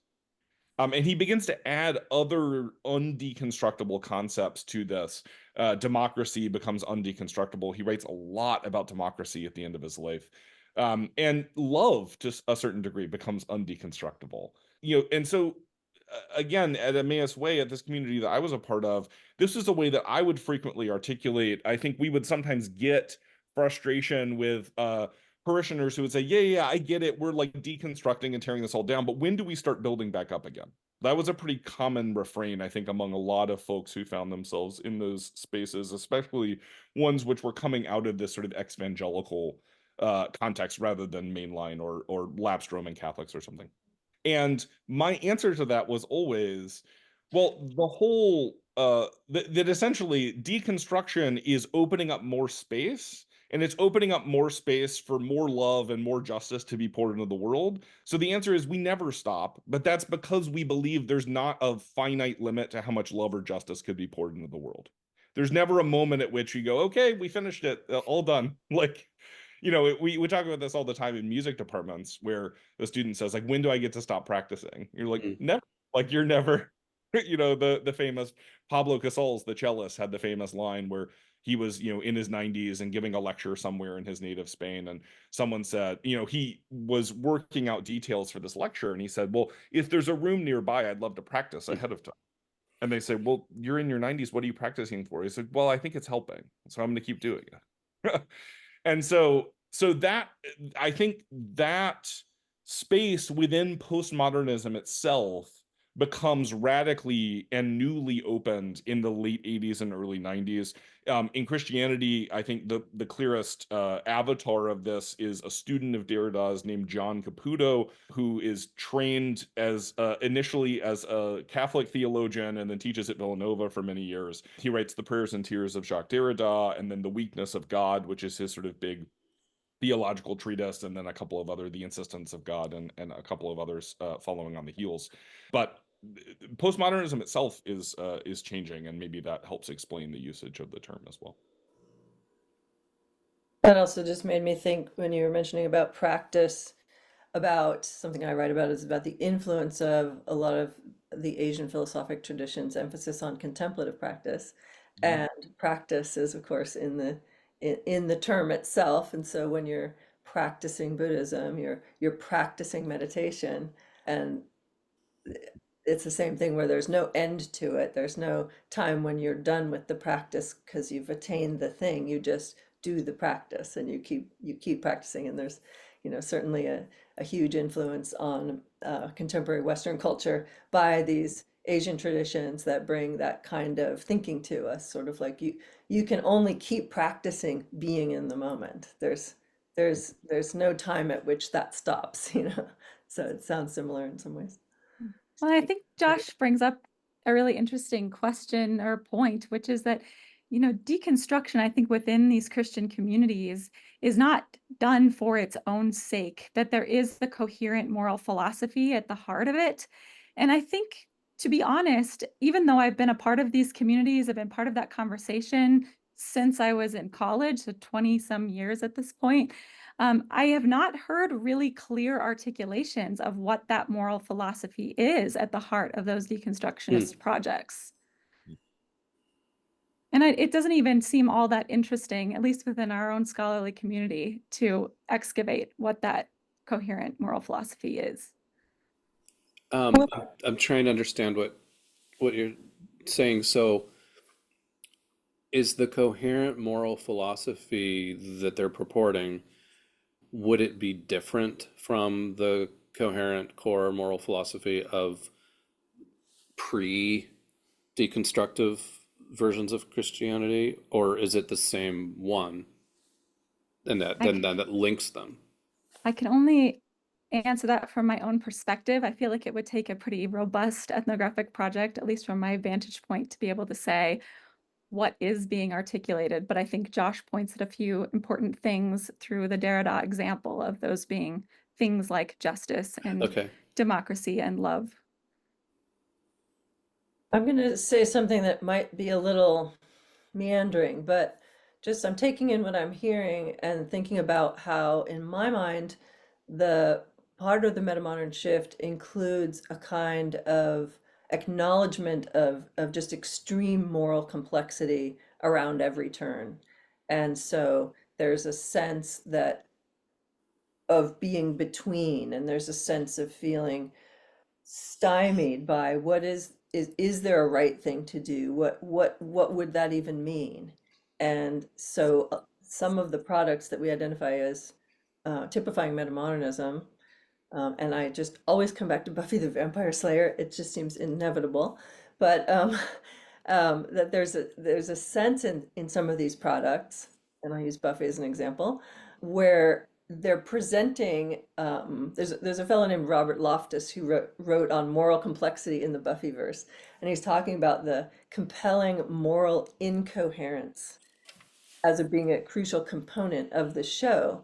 And he begins to add other undeconstructible concepts to this. Democracy becomes undeconstructible. He writes a lot about democracy at the end of his life. And love, to a certain degree, becomes undeconstructible. And so, again, at Emmaus Way, at this community that I was a part of, this is a way that I would frequently articulate. I think we would sometimes get frustration with parishioners who would say, yeah, I get it. We're like deconstructing and tearing this all down. But when do we start building back up again? That was a pretty common refrain, I think, among a lot of folks who found themselves in those spaces, especially ones which were coming out of this sort of evangelical context rather than mainline or lapsed Roman Catholics or something. And my answer to that was always, well, the whole that essentially deconstruction is opening up more space, and it's opening up more space for more love and more justice to be poured into the world. So the answer is we never stop, but that's because we believe there's not a finite limit to how much love or justice could be poured into the world. There's never a moment at which you go, okay, we finished it, all done. Like, we talk about this all the time in music departments where the student says, like, when do I get to stop practicing? You're like, Hmm. never. Like, you're never. The famous Pablo Casals, the cellist, had the famous line where he was, in his 90s and giving a lecture somewhere in his native Spain. And someone said, he was working out details for this lecture. And he said, well, if there's a room nearby, I'd love to practice ahead of time. And they say, well, you're in your 90s. What are you practicing for? He said, well, I think it's helping. So I'm going to keep doing it. And so that, I think that space within postmodernism itself becomes radically and newly opened in the late 80s and early 90s. In Christianity, I think the clearest avatar of this is a student of Derrida's named John Caputo, who is trained as initially as a Catholic theologian and then teaches at Villanova for many years. He writes The Prayers and Tears of Jacques Derrida and then The Weakness of God, which is his sort of big theological treatise, and then a couple of other, The Insistence of God, and a couple of others following on the heels. But postmodernism itself is changing, and maybe that helps explain the usage of the term as well. That also just made me think when you were mentioning about practice, about something I write about is about the influence of a lot of the Asian philosophic traditions, emphasis on contemplative practice. Mhm. And practice is, of course, in the term itself. And so when you're practicing Buddhism, you're practicing meditation. And it's the same thing where there's no end to it. There's no time when you're done with the practice because you've attained the thing. You just do the practice and you keep practicing. And there's, certainly a huge influence on contemporary Western culture by these Asian traditions that bring that kind of thinking to us, sort of like you can only keep practicing being in the moment. There's no time at which that stops, So it sounds similar in some ways. Well, I think Josh brings up a really interesting question or point, which is that, deconstruction, I think, within these Christian communities is not done for its own sake, that there is the coherent moral philosophy at the heart of it. And I think, to be honest, even though I've been a part of these communities, I've been part of that conversation since I was in college, so 20 some years at this point, I have not heard really clear articulations of what that moral philosophy is at the heart of those deconstructionist projects. And it doesn't even seem all that interesting, at least within our own scholarly community, to excavate what that coherent moral philosophy is. I'm trying to understand what you're saying. So, is the coherent moral philosophy that they're purporting, would it be different from the coherent core moral philosophy of pre-deconstructive versions of Christianity, or is it the same one? And that links them. I can only answer that from my own perspective. I feel like it would take a pretty robust ethnographic project, at least from my vantage point, to be able to say what is being articulated. But I think Josh points at a few important things through the Derrida example of those being things like justice and Okay. democracy and love. I'm going to say something that might be a little meandering, but just I'm taking in what I'm hearing and thinking about how, in my mind, the part of the metamodern shift includes a kind of acknowledgement of just extreme moral complexity around every turn. And so there's a sense that of being between, and there's a sense of feeling stymied by what is there a right thing to do? What would that even mean? And so some of the products that we identify as typifying metamodernism, and I just always come back to Buffy the Vampire Slayer. It just seems inevitable, but that there's a sense in some of these products, and I'll use Buffy as an example, where they're presenting. There's a fellow named Robert Loftus who wrote on moral complexity in the Buffyverse, and he's talking about the compelling moral incoherence as being a crucial component of the show.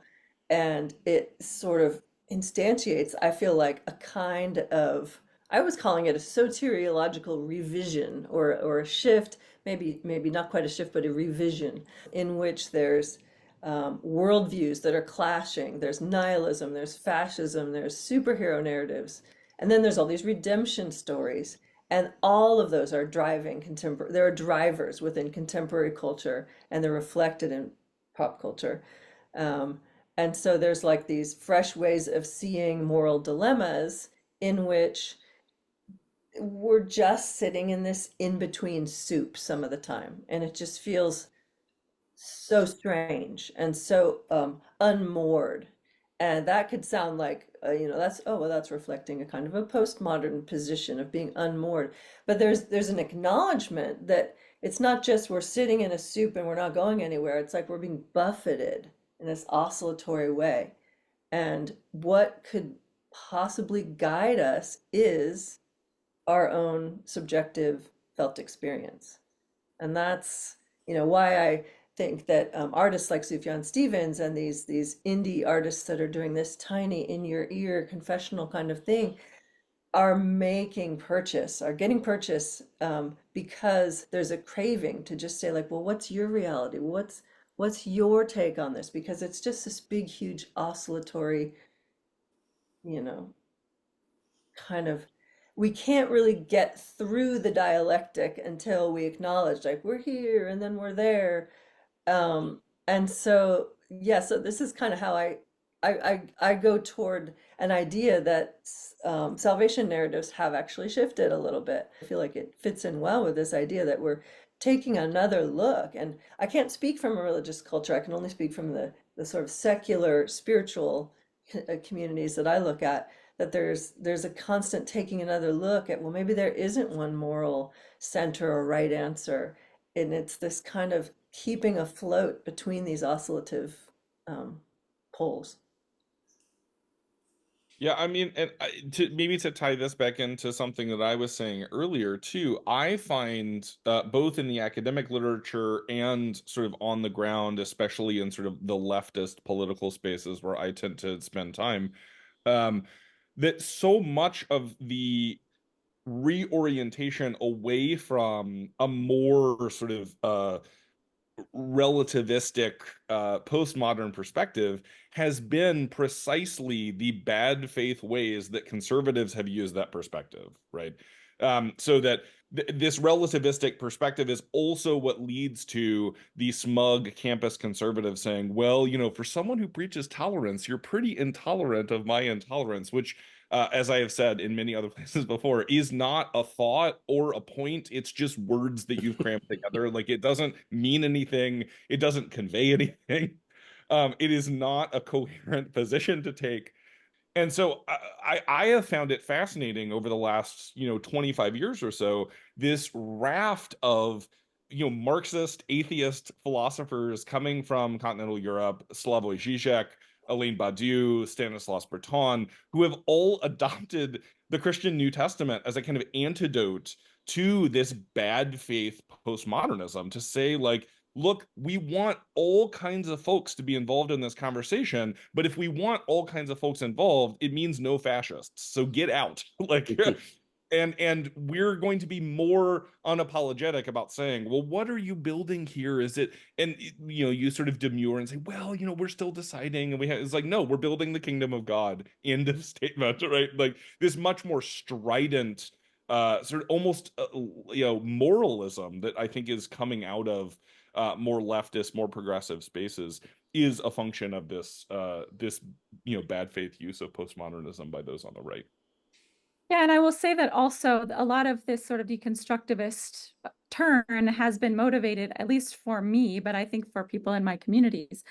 And it sort of instantiates, I feel like, a kind of, I was calling it a soteriological revision or a shift, maybe not quite a shift, but a revision in which there's worldviews that are clashing. There's nihilism, there's fascism, there's superhero narratives, and then there's all these redemption stories. And all of those are driving contemporary, there are drivers within contemporary culture, and they're reflected in pop culture. And so there's like these fresh ways of seeing moral dilemmas in which we're just sitting in this in-between soup some of the time. And it just feels so strange and so unmoored. And that could sound like, that's, oh, well, that's reflecting a kind of a postmodern position of being unmoored. But there's an acknowledgement that it's not just we're sitting in a soup and we're not going anywhere. It's like we're being buffeted in this oscillatory way. And what could possibly guide us is our own subjective felt experience. And that's, why I think that artists like Sufjan Stevens and these indie artists that are doing this tiny in your ear confessional kind of thing are getting purchase because there's a craving to just say like, well, what's your reality? What's your take on this? Because it's just this big, huge oscillatory, kind of, we can't really get through the dialectic until we acknowledge like we're here and then we're there. And so, yeah, so this is kind of how I go toward an idea that salvation narratives have actually shifted a little bit. I feel like it fits in well with this idea that we're taking another look. And I can't speak from a religious culture. I can only speak from the sort of secular spiritual communities that I look at, that there's a constant taking another look at, well, maybe there isn't one moral center or right answer, and it's this kind of keeping afloat between these oscillative um, poles. Yeah, I mean, and to tie this back into something that I was saying earlier too, I find both in the academic literature and sort of on the ground, especially in sort of the leftist political spaces where I tend to spend time, um, that so much of the reorientation away from a more sort of relativistic postmodern perspective has been precisely the bad faith ways that conservatives have used that perspective, right? So that this relativistic perspective is also what leads to the smug campus conservative saying, well, for someone who preaches tolerance, you're pretty intolerant of my intolerance, which as I have said in many other places before, is not a thought or a point. It's just words that you've crammed together. Like it doesn't mean anything. It doesn't convey anything. It is not a coherent position to take. And so I have found it fascinating over the last, 25 years or so, this raft of, Marxist, atheist philosophers coming from continental Europe, Slavoj Žižek, Alain Badiou, Stanislas Breton, who have all adopted the Christian New Testament as a kind of antidote to this bad faith postmodernism to say, like, look, we want all kinds of folks to be involved in this conversation, but if we want all kinds of folks involved, it means no fascists. So get out. Like and we're going to be more unapologetic about saying, well, what are you building here? Is it, and you sort of demur and say, well, we're still deciding, and it's like, no, we're building the kingdom of God. End of statement, right? Like this much more strident sort of almost moralism that I think is coming out of more leftist, more progressive spaces is a function of this bad faith use of postmodernism by those on the right. Yeah, and I will say that also a lot of this sort of deconstructivist turn has been motivated, at least for me, but I think for people in my communities,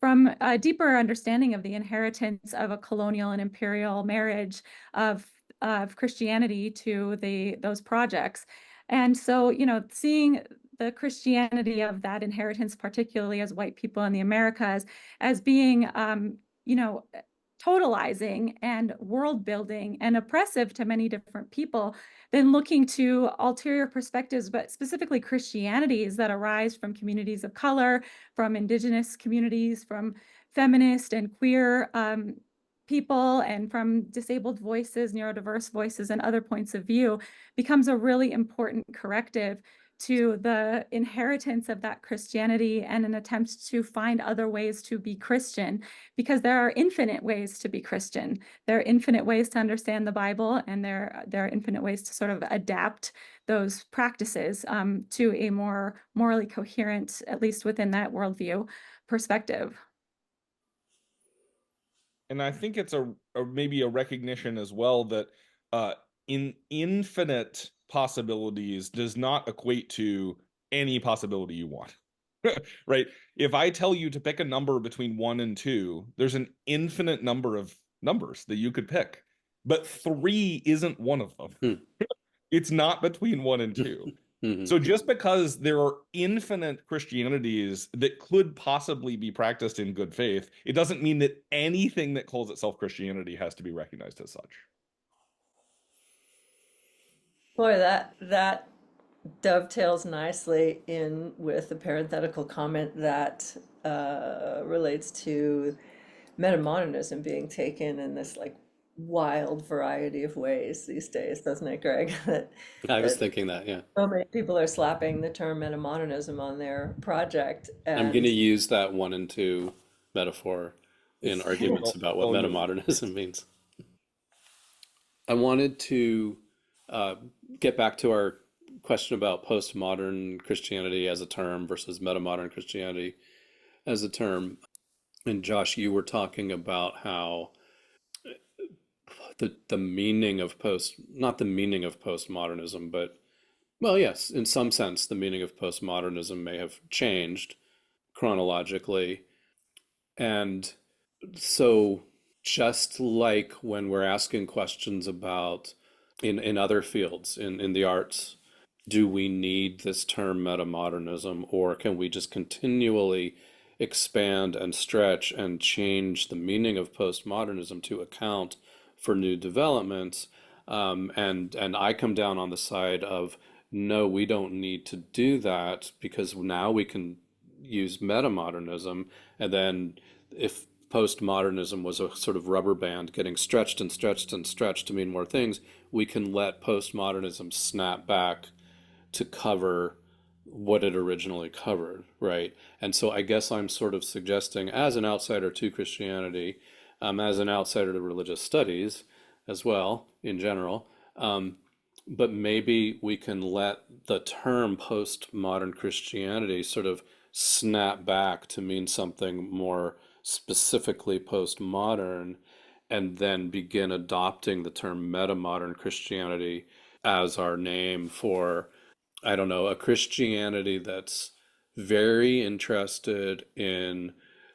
from a deeper understanding of the inheritance of a colonial and imperial marriage of Christianity to those projects. And so, seeing the Christianity of that inheritance, particularly as white people in the Americas, as being, totalizing and world building and oppressive to many different people, then looking to ulterior perspectives, but specifically Christianities that arise from communities of color, from indigenous communities, from feminist and queer people, and from disabled voices, neurodiverse voices, and other points of view, becomes a really important corrective to the inheritance of that Christianity and an attempt to find other ways to be Christian, because there are infinite ways to be Christian. There are infinite ways to understand the Bible, and there are infinite ways to sort of adapt those practices to a more morally coherent, at least within that worldview, perspective. And I think it's maybe a recognition as well that in infinite possibilities does not equate to any possibility you want. Right? If I tell you to pick a number between 1 and 2, there's an infinite number of numbers that you could pick. But 3 isn't one of them. It's not between 1 and 2. So just because there are infinite Christianities that could possibly be practiced in good faith, it doesn't mean that anything that calls itself Christianity has to be recognized as such. Boy, that dovetails nicely in with the parenthetical comment that relates to metamodernism being taken in this like wild variety of ways these days, doesn't it, Greg? I was That thinking that, yeah. so many people are slapping the term metamodernism on their project, I'm going to and use that 1 and 2 metaphor in arguments about what metamodernism means. I wanted to get back to our question about postmodern Christianity as a term versus metamodern Christianity as a term. And Josh, you were talking about how the meaning of not the meaning of postmodernism, but well, yes, in some sense, the meaning of postmodernism may have changed chronologically. And so just like when we're asking questions about in other fields, in the arts, do we need this term metamodernism, or can we just continually expand and stretch and change the meaning of postmodernism to account for new developments? And I come down on the side of no, we don't need to do that because now we can use metamodernism, and then if postmodernism was a sort of rubber band getting stretched and stretched and stretched to mean more things, we can let postmodernism snap back to cover what it originally covered, right? And so I guess I'm sort of suggesting, as an outsider to Christianity, as an outsider to religious studies as well, in general, but maybe we can let the term postmodern Christianity sort of snap back to mean something more specifically postmodern, and then begin adopting the term metamodern Christianity as our name for, I don't know, a Christianity that's very interested in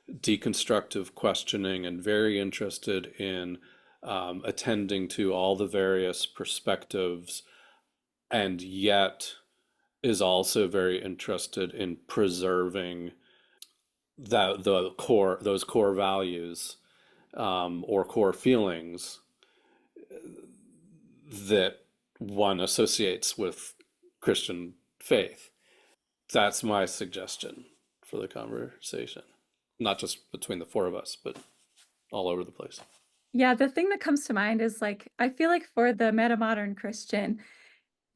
deconstructive questioning and very interested in attending to all the various perspectives, and yet is also very interested in preserving those core values, or core feelings that one associates with Christian faith. That's my suggestion for the conversation, not just between the four of us, but all over the place. Yeah, the thing that comes to mind is like, I feel like for the metamodern Christian,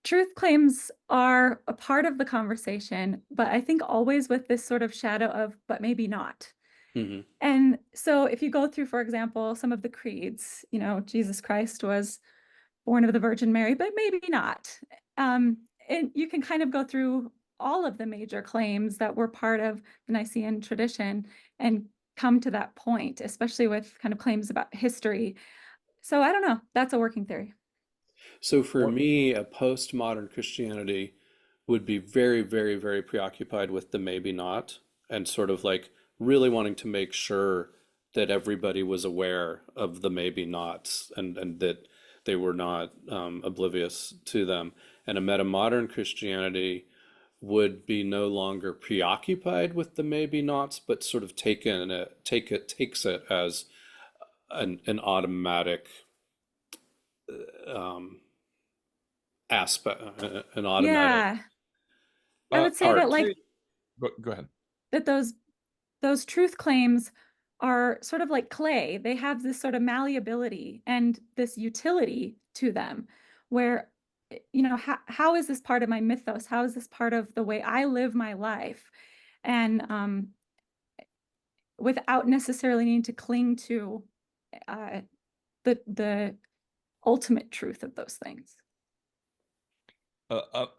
truth claims are a part of the conversation, but I think always with this sort of shadow of, but maybe not. Hmm. And so if you go through, for example, some of the creeds, Jesus Christ was born of the Virgin Mary, but maybe not. And you can kind of go through all of the major claims that were part of the Nicene tradition and come to that point, especially with kind of claims about history. So I don't know. That's a working theory. So for Or me, a postmodern Christianity would be very, very, very preoccupied with the maybe not, and sort of like really wanting to make sure that everybody was aware of the maybe nots, and that they were not oblivious to them. And a metamodern Christianity would be no longer preoccupied with the maybe nots, but sort of takes it as an automatic um, aspect, an automatic Yeah, I would say I'd that like say go ahead. that those truth claims are sort of like clay. They have this sort of malleability and this utility to them, where, how is this part of my mythos? How is this part of the way I live my life? And without necessarily needing to cling to uh, the ultimate truth of those things.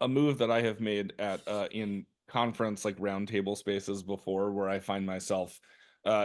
A move that I have made at in conference like roundtable spaces before, where I find myself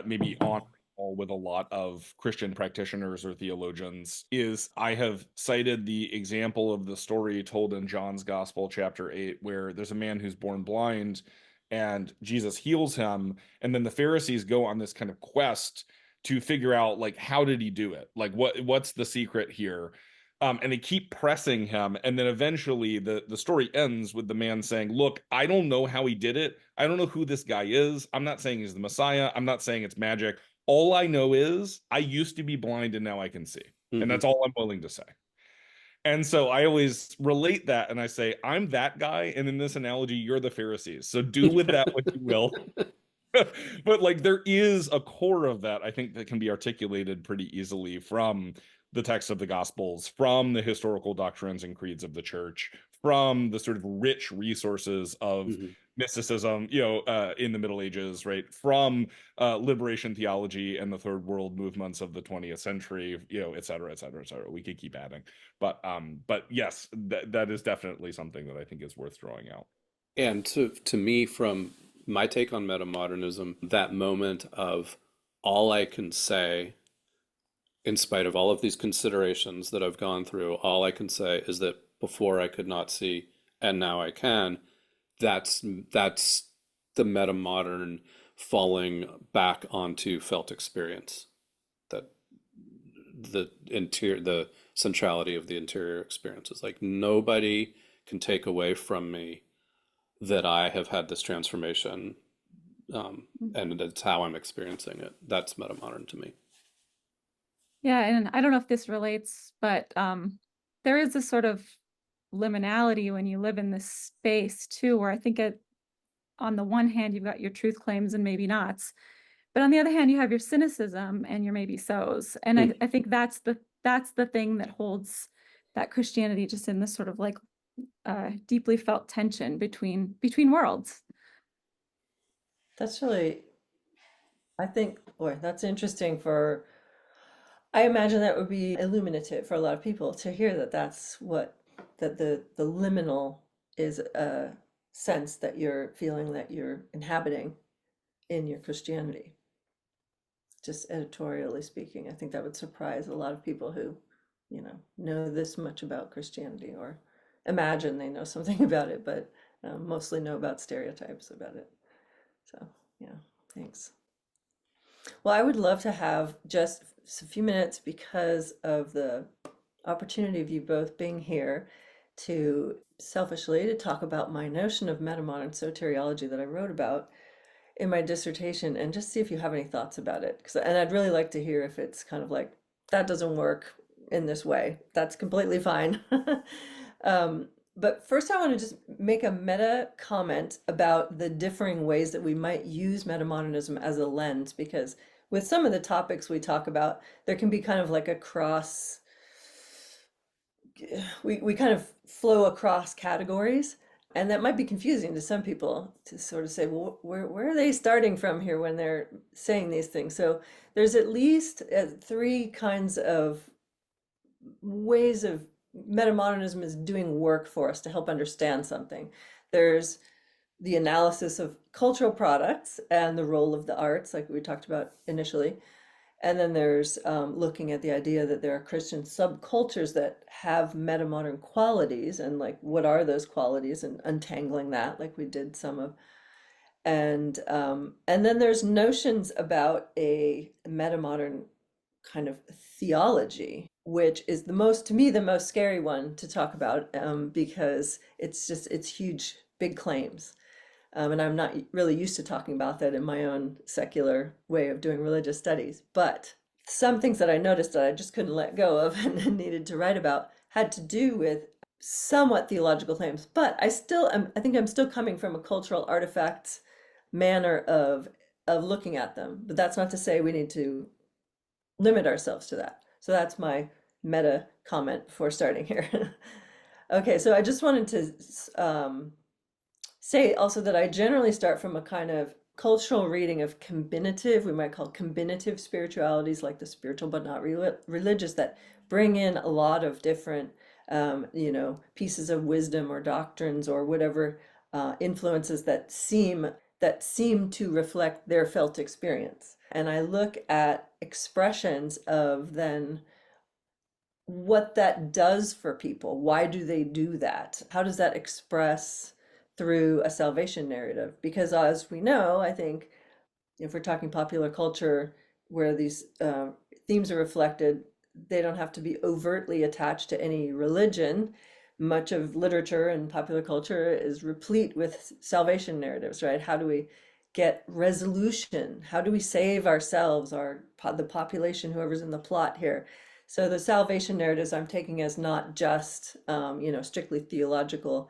maybe on call with a lot of Christian practitioners or theologians, is I have cited the example of the story told in John's Gospel, chapter 8, where there's a man who's born blind and Jesus heals him, and then the Pharisees go on this kind of quest to figure out like how did he do it? Like what's the secret here? And they keep pressing him, and then eventually the story ends with the man saying, "Look, I don't know how he did it. I don't know who this guy is. I'm not saying he's the Messiah. I'm not saying it's magic. All I know is I used to be blind and now I can see, and Mhm. that's all I'm willing to say." And so I always relate that, and I say, "I'm that guy, and in this analogy, you're the Pharisees. So do with that what you will." But like there is a core of that, I think, that can be articulated pretty easily from the text of the Gospels, from the historical doctrines and creeds of the church, from the sort of rich resources of Mhm. mysticism, in the Middle Ages, right? From liberation theology and the third world movements of the 20th century, et cetera, et cetera, et cetera. We could keep adding. But yes, that is definitely something that I think is worth drawing out. And to me, from my take on metamodernism, that moment of all I can say, in spite of all of these considerations that I've gone through, all I can say is that before I could not see, and now I can. That's the metamodern falling back onto felt experience. That the centrality of the interior experiences. Like nobody can take away from me that I have had this transformation, and it's how I'm experiencing it. That's metamodern to me. Yeah, and I don't know if this relates, but there is a sort of liminality when you live in this space too, where I think on the one hand, you've got your truth claims and maybe nots, but on the other hand, you have your cynicism and your maybe so's. And I think that's the thing that holds that Christianity just in this sort of like deeply felt tension between worlds. That's really, I think, boy, that's interesting I imagine that would be illuminative for a lot of people to hear that that the liminal is a sense that you're feeling that you're inhabiting in your Christianity. Just editorially speaking, I think that would surprise a lot of people who, know this much about Christianity or imagine they know something about it, but mostly know about stereotypes about it. So, yeah, thanks. Well, I would love to have just a few minutes because of the opportunity of you both being here to selfishly to talk about my notion of metamodern soteriology that I wrote about in my dissertation and just see if you have any thoughts about it. And I'd really like to hear if it's kind of like, that doesn't work in this way. That's completely fine. But first, I want to just make a meta comment about the differing ways that we might use metamodernism as a lens, because with some of the topics we talk about, there can be kind of like a cross, we kind of flow across categories, and that might be confusing to some people to sort of say, well, where are they starting from here when they're saying these things? So there's at least three kinds of ways of metamodernism is doing work for us to help understand something. There's the analysis of cultural products and the role of the arts, like we talked about initially. And then there's looking at the idea that there are Christian subcultures that have metamodern qualities, and like what are those qualities, and untangling that, like we did some of. And then there's notions about a metamodern kind of theology, which is to me, the most scary one to talk about, because it's huge, big claims. And I'm not really used to talking about that in my own secular way of doing religious studies. But some things that I noticed that I just couldn't let go of and needed to write about had to do with somewhat theological claims. But I think I'm still coming from a cultural artifacts manner of looking at them. But that's not to say we need to limit ourselves to that. So that's my meta comment before starting here. Okay, so I just wanted to say also that I generally start from a kind of cultural reading of combinative, we might call combinative spiritualities, like the spiritual but not religious, that bring in a lot of different, pieces of wisdom or doctrines or whatever influences that seem to reflect their felt experience. And I look at expressions of then what that does for people. Why do they do that? How does that express through a salvation narrative? Because as we know, I think if we're talking popular culture where these themes are reflected, they don't have to be overtly attached to any religion. Much of literature and popular culture is replete with salvation narratives, right? How do we get resolution? How do we save ourselves, the population, whoever's in the plot here? So the salvation narratives I'm taking as not just, strictly theological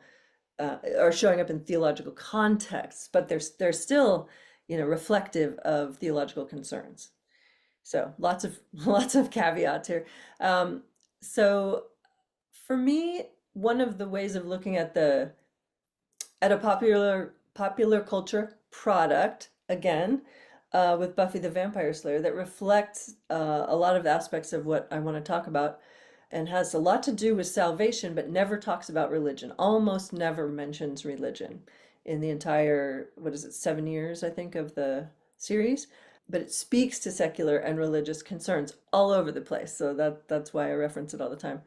or showing up in theological contexts, but they're still, reflective of theological concerns. So lots of caveats here. So for me, one of the ways of looking at a popular culture product, again, with Buffy the Vampire Slayer, that reflects a lot of aspects of what I want to talk about, and has a lot to do with salvation, but never talks about religion, almost never mentions religion in the entire, 7 years, I think, of the series. But it speaks to secular and religious concerns all over the place. So that's why I reference it all the time.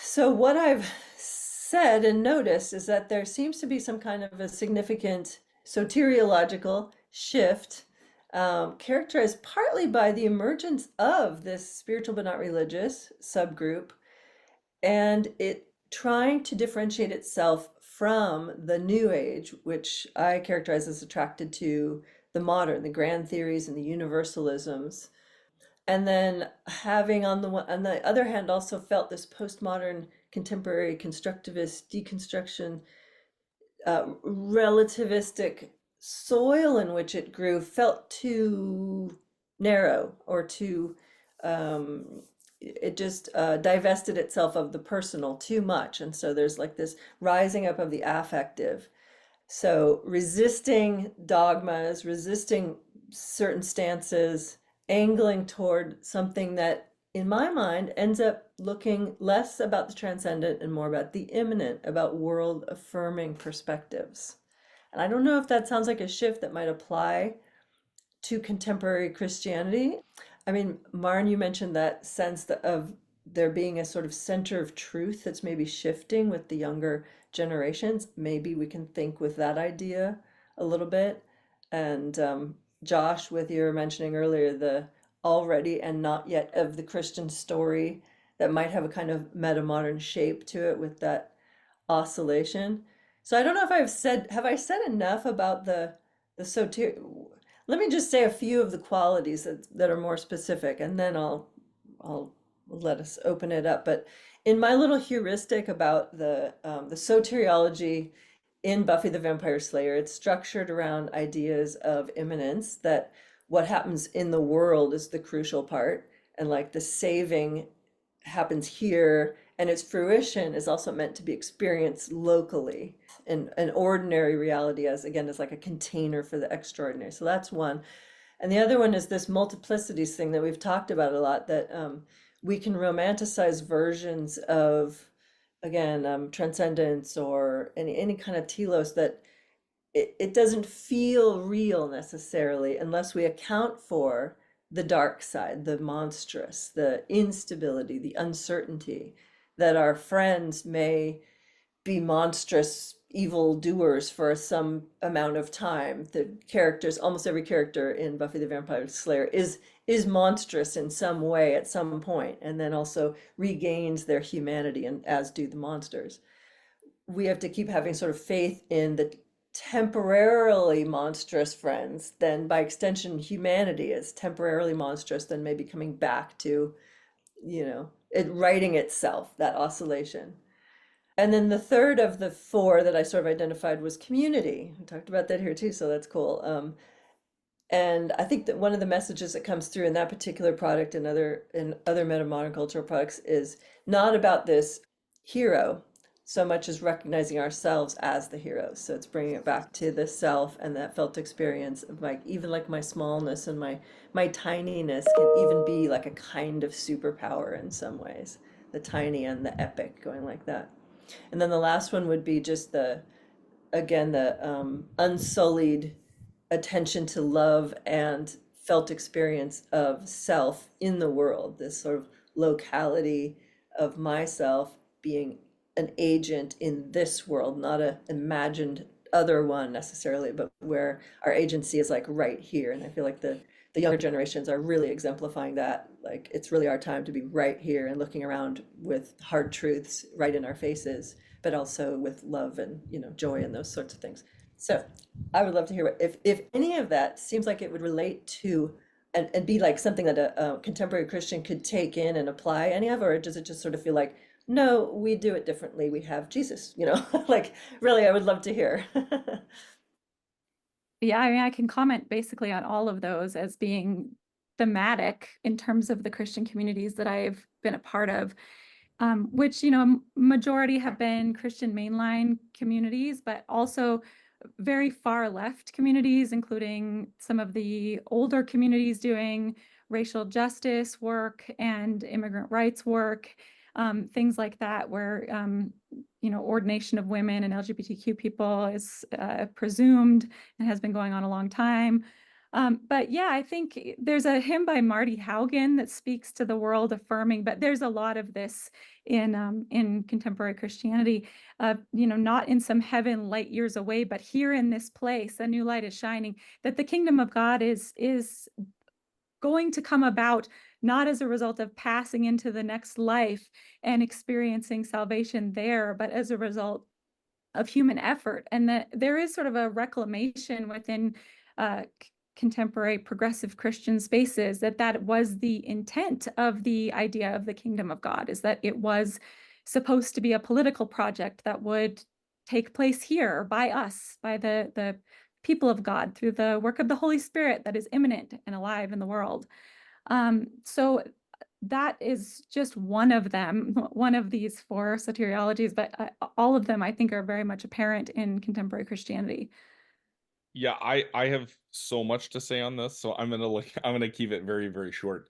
So what I've said and noticed is that there seems to be some kind of a significant soteriological shift characterized partly by the emergence of this spiritual but not religious subgroup, and it trying to differentiate itself from the New Age, which I characterize as attracted to the modern, the grand theories and the universalisms. And then having on the other hand also felt this postmodern contemporary constructivist deconstruction, relativistic soil in which it grew felt too narrow or too it just divested itself of the personal too much, and so there's like this rising up of the affective, so resisting dogmas, resisting certain stances, angling toward something that, in my mind, ends up looking less about the transcendent and more about the immanent, about world affirming perspectives. And I don't know if that sounds like a shift that might apply to contemporary Christianity. I mean, Maren, you mentioned that sense of there being a sort of center of truth that's maybe shifting with the younger generations. Maybe we can think with that idea a little bit. And Josh, with your mentioning earlier, the already and not yet of the Christian story that might have a kind of metamodern shape to it with that oscillation. So I don't know if have I said enough about the soter let me just say a few of the qualities that are more specific, and then I'll let us open it up. But in my little heuristic about the soteriology in Buffy the Vampire Slayer, it's structured around ideas of immanence, that what happens in the world is the crucial part, and like the saving happens here, and its fruition is also meant to be experienced locally in an ordinary reality as, again, as like a container for the extraordinary. So that's one. And the other one is this multiplicities thing that we've talked about a lot, that we can romanticize versions of, again, transcendence or any kind of telos that it doesn't feel real necessarily unless we account for the dark side, the monstrous, the instability, the uncertainty, that our friends may be monstrous evil doers for some amount of time. The characters, almost every character in Buffy the Vampire Slayer is monstrous in some way at some point, and then also regains their humanity, and as do the monsters. We have to keep having sort of faith in the temporarily monstrous friends, then by extension humanity is temporarily monstrous, then maybe coming back to, it righting itself, that oscillation. And then the third of the four that I sort of identified was community. We talked about that here too, so that's cool. And I think that one of the messages that comes through in that particular product and other metamodern cultural products is not about this hero so much as recognizing ourselves as the heroes. So it's bringing it back to the self and that felt experience of even like my smallness and my tininess can even be like a kind of superpower in some ways. The tiny and the epic going like that. And then the last one would be just the unsullied attention to love and felt experience of self in the world, this sort of locality of myself being an agent in this world, not an imagined other one necessarily, but where our agency is like right here. And I feel like the younger generations are really exemplifying that. Like it's really our time to be right here and looking around with hard truths right in our faces, but also with love and joy and those sorts of things. So I would love to hear if any of that seems like it would relate to and be like something that a contemporary Christian could take in and apply any of, or does it just sort of feel like, no, we do it differently. We have Jesus, like really, I would love to hear. Yeah, I mean, I can comment basically on all of those as being thematic in terms of the Christian communities that I've been a part of, which, majority have been Christian mainline communities, but also very far left communities, including some of the older communities doing racial justice work and immigrant rights work, things like that, where ordination of women and LGBTQ people is presumed and has been going on a long time. But yeah, I think there's a hymn by Marty Haugen that speaks to the world affirming, but there's a lot of this in contemporary Christianity, not in some heaven light years away, but here in this place, a new light is shining, that the kingdom of God is going to come about not as a result of passing into the next life and experiencing salvation there, but as a result of human effort. And that there is sort of a reclamation within contemporary progressive Christian spaces that was the intent of the idea of the kingdom of God, is that it was supposed to be a political project that would take place here by us, by the people of God, through the work of the Holy Spirit that is immanent and alive in the world. So that is just one of them, one of these four soteriologies, but all of them I think are very much apparent in contemporary Christianity. Yeah, I have so much to say on this, so I'm gonna keep it very, very short.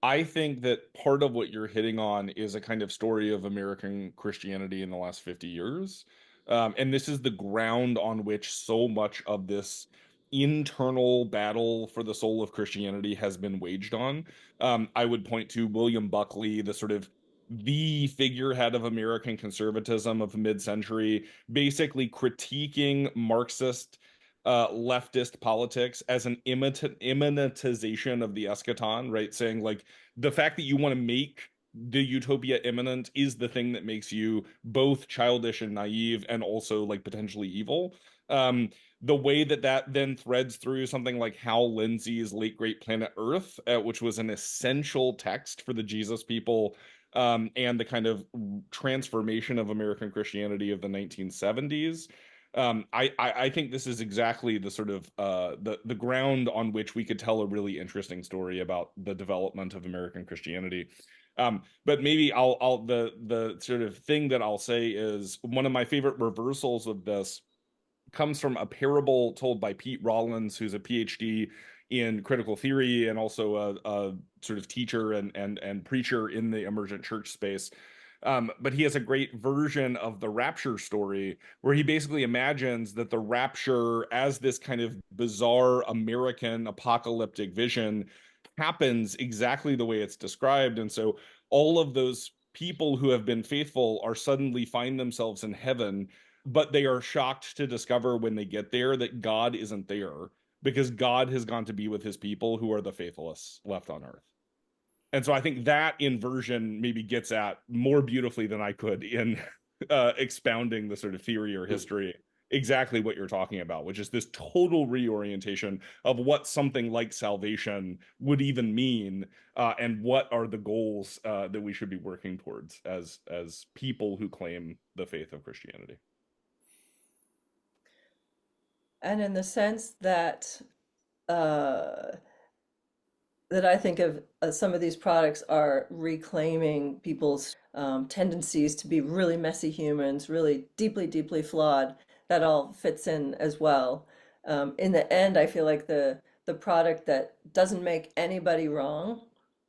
I think that part of what you're hitting on is a kind of story of American Christianity in the last 50 years. And this is the ground on which so much of this internal battle for the soul of Christianity has been waged on. I would point to William Buckley, the sort of the figurehead of American conservatism of the mid-century, basically critiquing Marxist leftist politics as an immanentization of the eschaton, right? Saying like the fact that you want to make the utopia imminent is the thing that makes you both childish and naive and also like potentially evil. Um, the way that that then threads through something like Hal Lindsey's Late Great Planet Earth, which was an essential text for the Jesus people, and the kind of transformation of American Christianity of the 1970s. I think this is exactly the sort of the ground on which we could tell a really interesting story about the development of American Christianity. But maybe the sort of thing that I'll say is one of my favorite reversals of this comes from a parable told by Pete Rollins, who's a PhD in critical theory and also a sort of teacher and preacher in the emergent church space. But he has a great version of the rapture story where he basically imagines that the rapture, as this kind of bizarre American apocalyptic vision, happens exactly the way it's described. And so all of those people who have been faithful are suddenly find themselves in heaven, but they are shocked to discover when they get there that God isn't there because God has gone to be with his people who are the faithless left on earth. And so I think that inversion maybe gets at more beautifully than I could in expounding the sort of theory or history exactly what you're talking about, which is this total reorientation of what something like salvation would even mean, and what are the goals that we should be working towards as people who claim the faith of Christianity. And in the sense that uh, that I think of some of these products are reclaiming people's tendencies to be really messy humans, really deeply, deeply flawed. That all fits in as well. In the end, I feel like the product that doesn't make anybody wrong,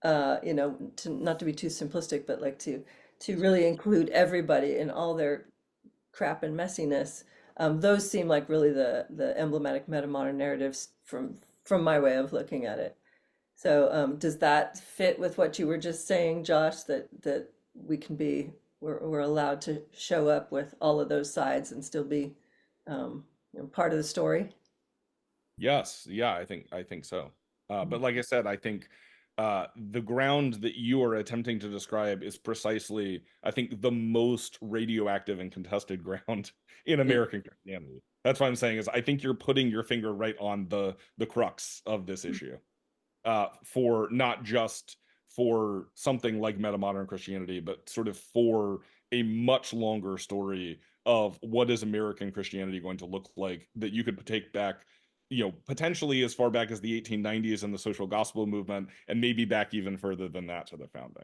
to not to be too simplistic, but like to really include everybody in all their crap and messiness. Those seem like really the emblematic metamodern narratives from my way of looking at it. So does that fit with what you were just saying, Josh, that we can be we're allowed to show up with all of those sides and still be part of the story? Yes, yeah, I think so. But like I said, I think the ground that you are attempting to describe is precisely, I think, the most radioactive and contested ground in American Christianity. That's what I'm saying is I think you're putting your finger right on the crux of this issue. For not just for something like metamodern Christianity, but sort of for a much longer story of what is American Christianity going to look like that you could take back, potentially as far back as the 1890s and the social gospel movement, and maybe back even further than that to the founding.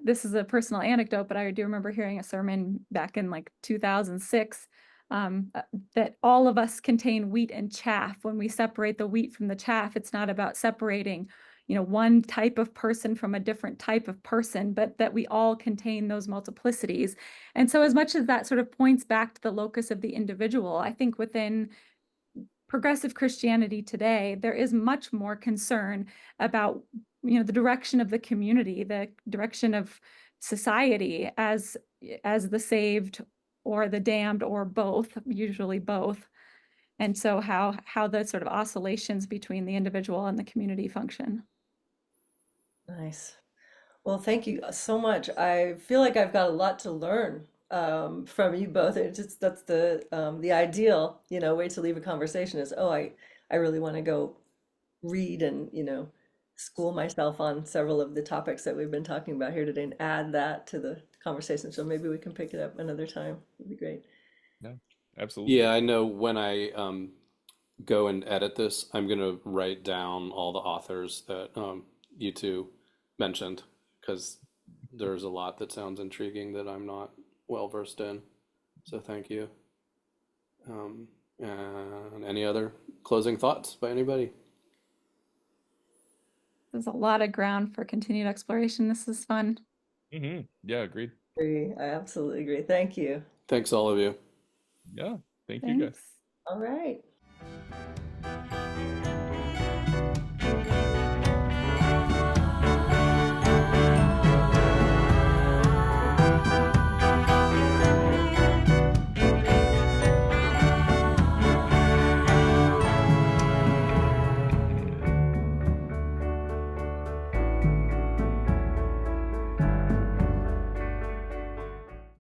This is a personal anecdote, but I do remember hearing a sermon back in like 2006, that all of us contain wheat and chaff. When we separate the wheat from the chaff, it's not about separating, one type of person from a different type of person, but that we all contain those multiplicities. And so as much as that sort of points back to the locus of the individual, I think within progressive Christianity today, there is much more concern about, the direction of the community, the direction of society as the saved or the damned, or both, usually both. And so how the sort of oscillations between the individual and the community function. Nice. Well, thank you so much. I feel like I've got a lot to learn from you both. It's just that's the ideal, way to leave a conversation is, oh, I really want to go read and, school myself on several of the topics that we've been talking about here today and add that to the conversation. So maybe we can pick it up another time. It'd be great. Yeah, absolutely. Yeah, I know when I go and edit this, I'm gonna write down all the authors that you two mentioned because there's a lot that sounds intriguing that I'm not well versed in. So thank you. And any other closing thoughts by anybody? There's a lot of ground for continued exploration. This is fun. Yeah, agreed. Agree. I absolutely agree. Thank you. Thanks, all of you. Yeah, thank you guys. Thanks. All right.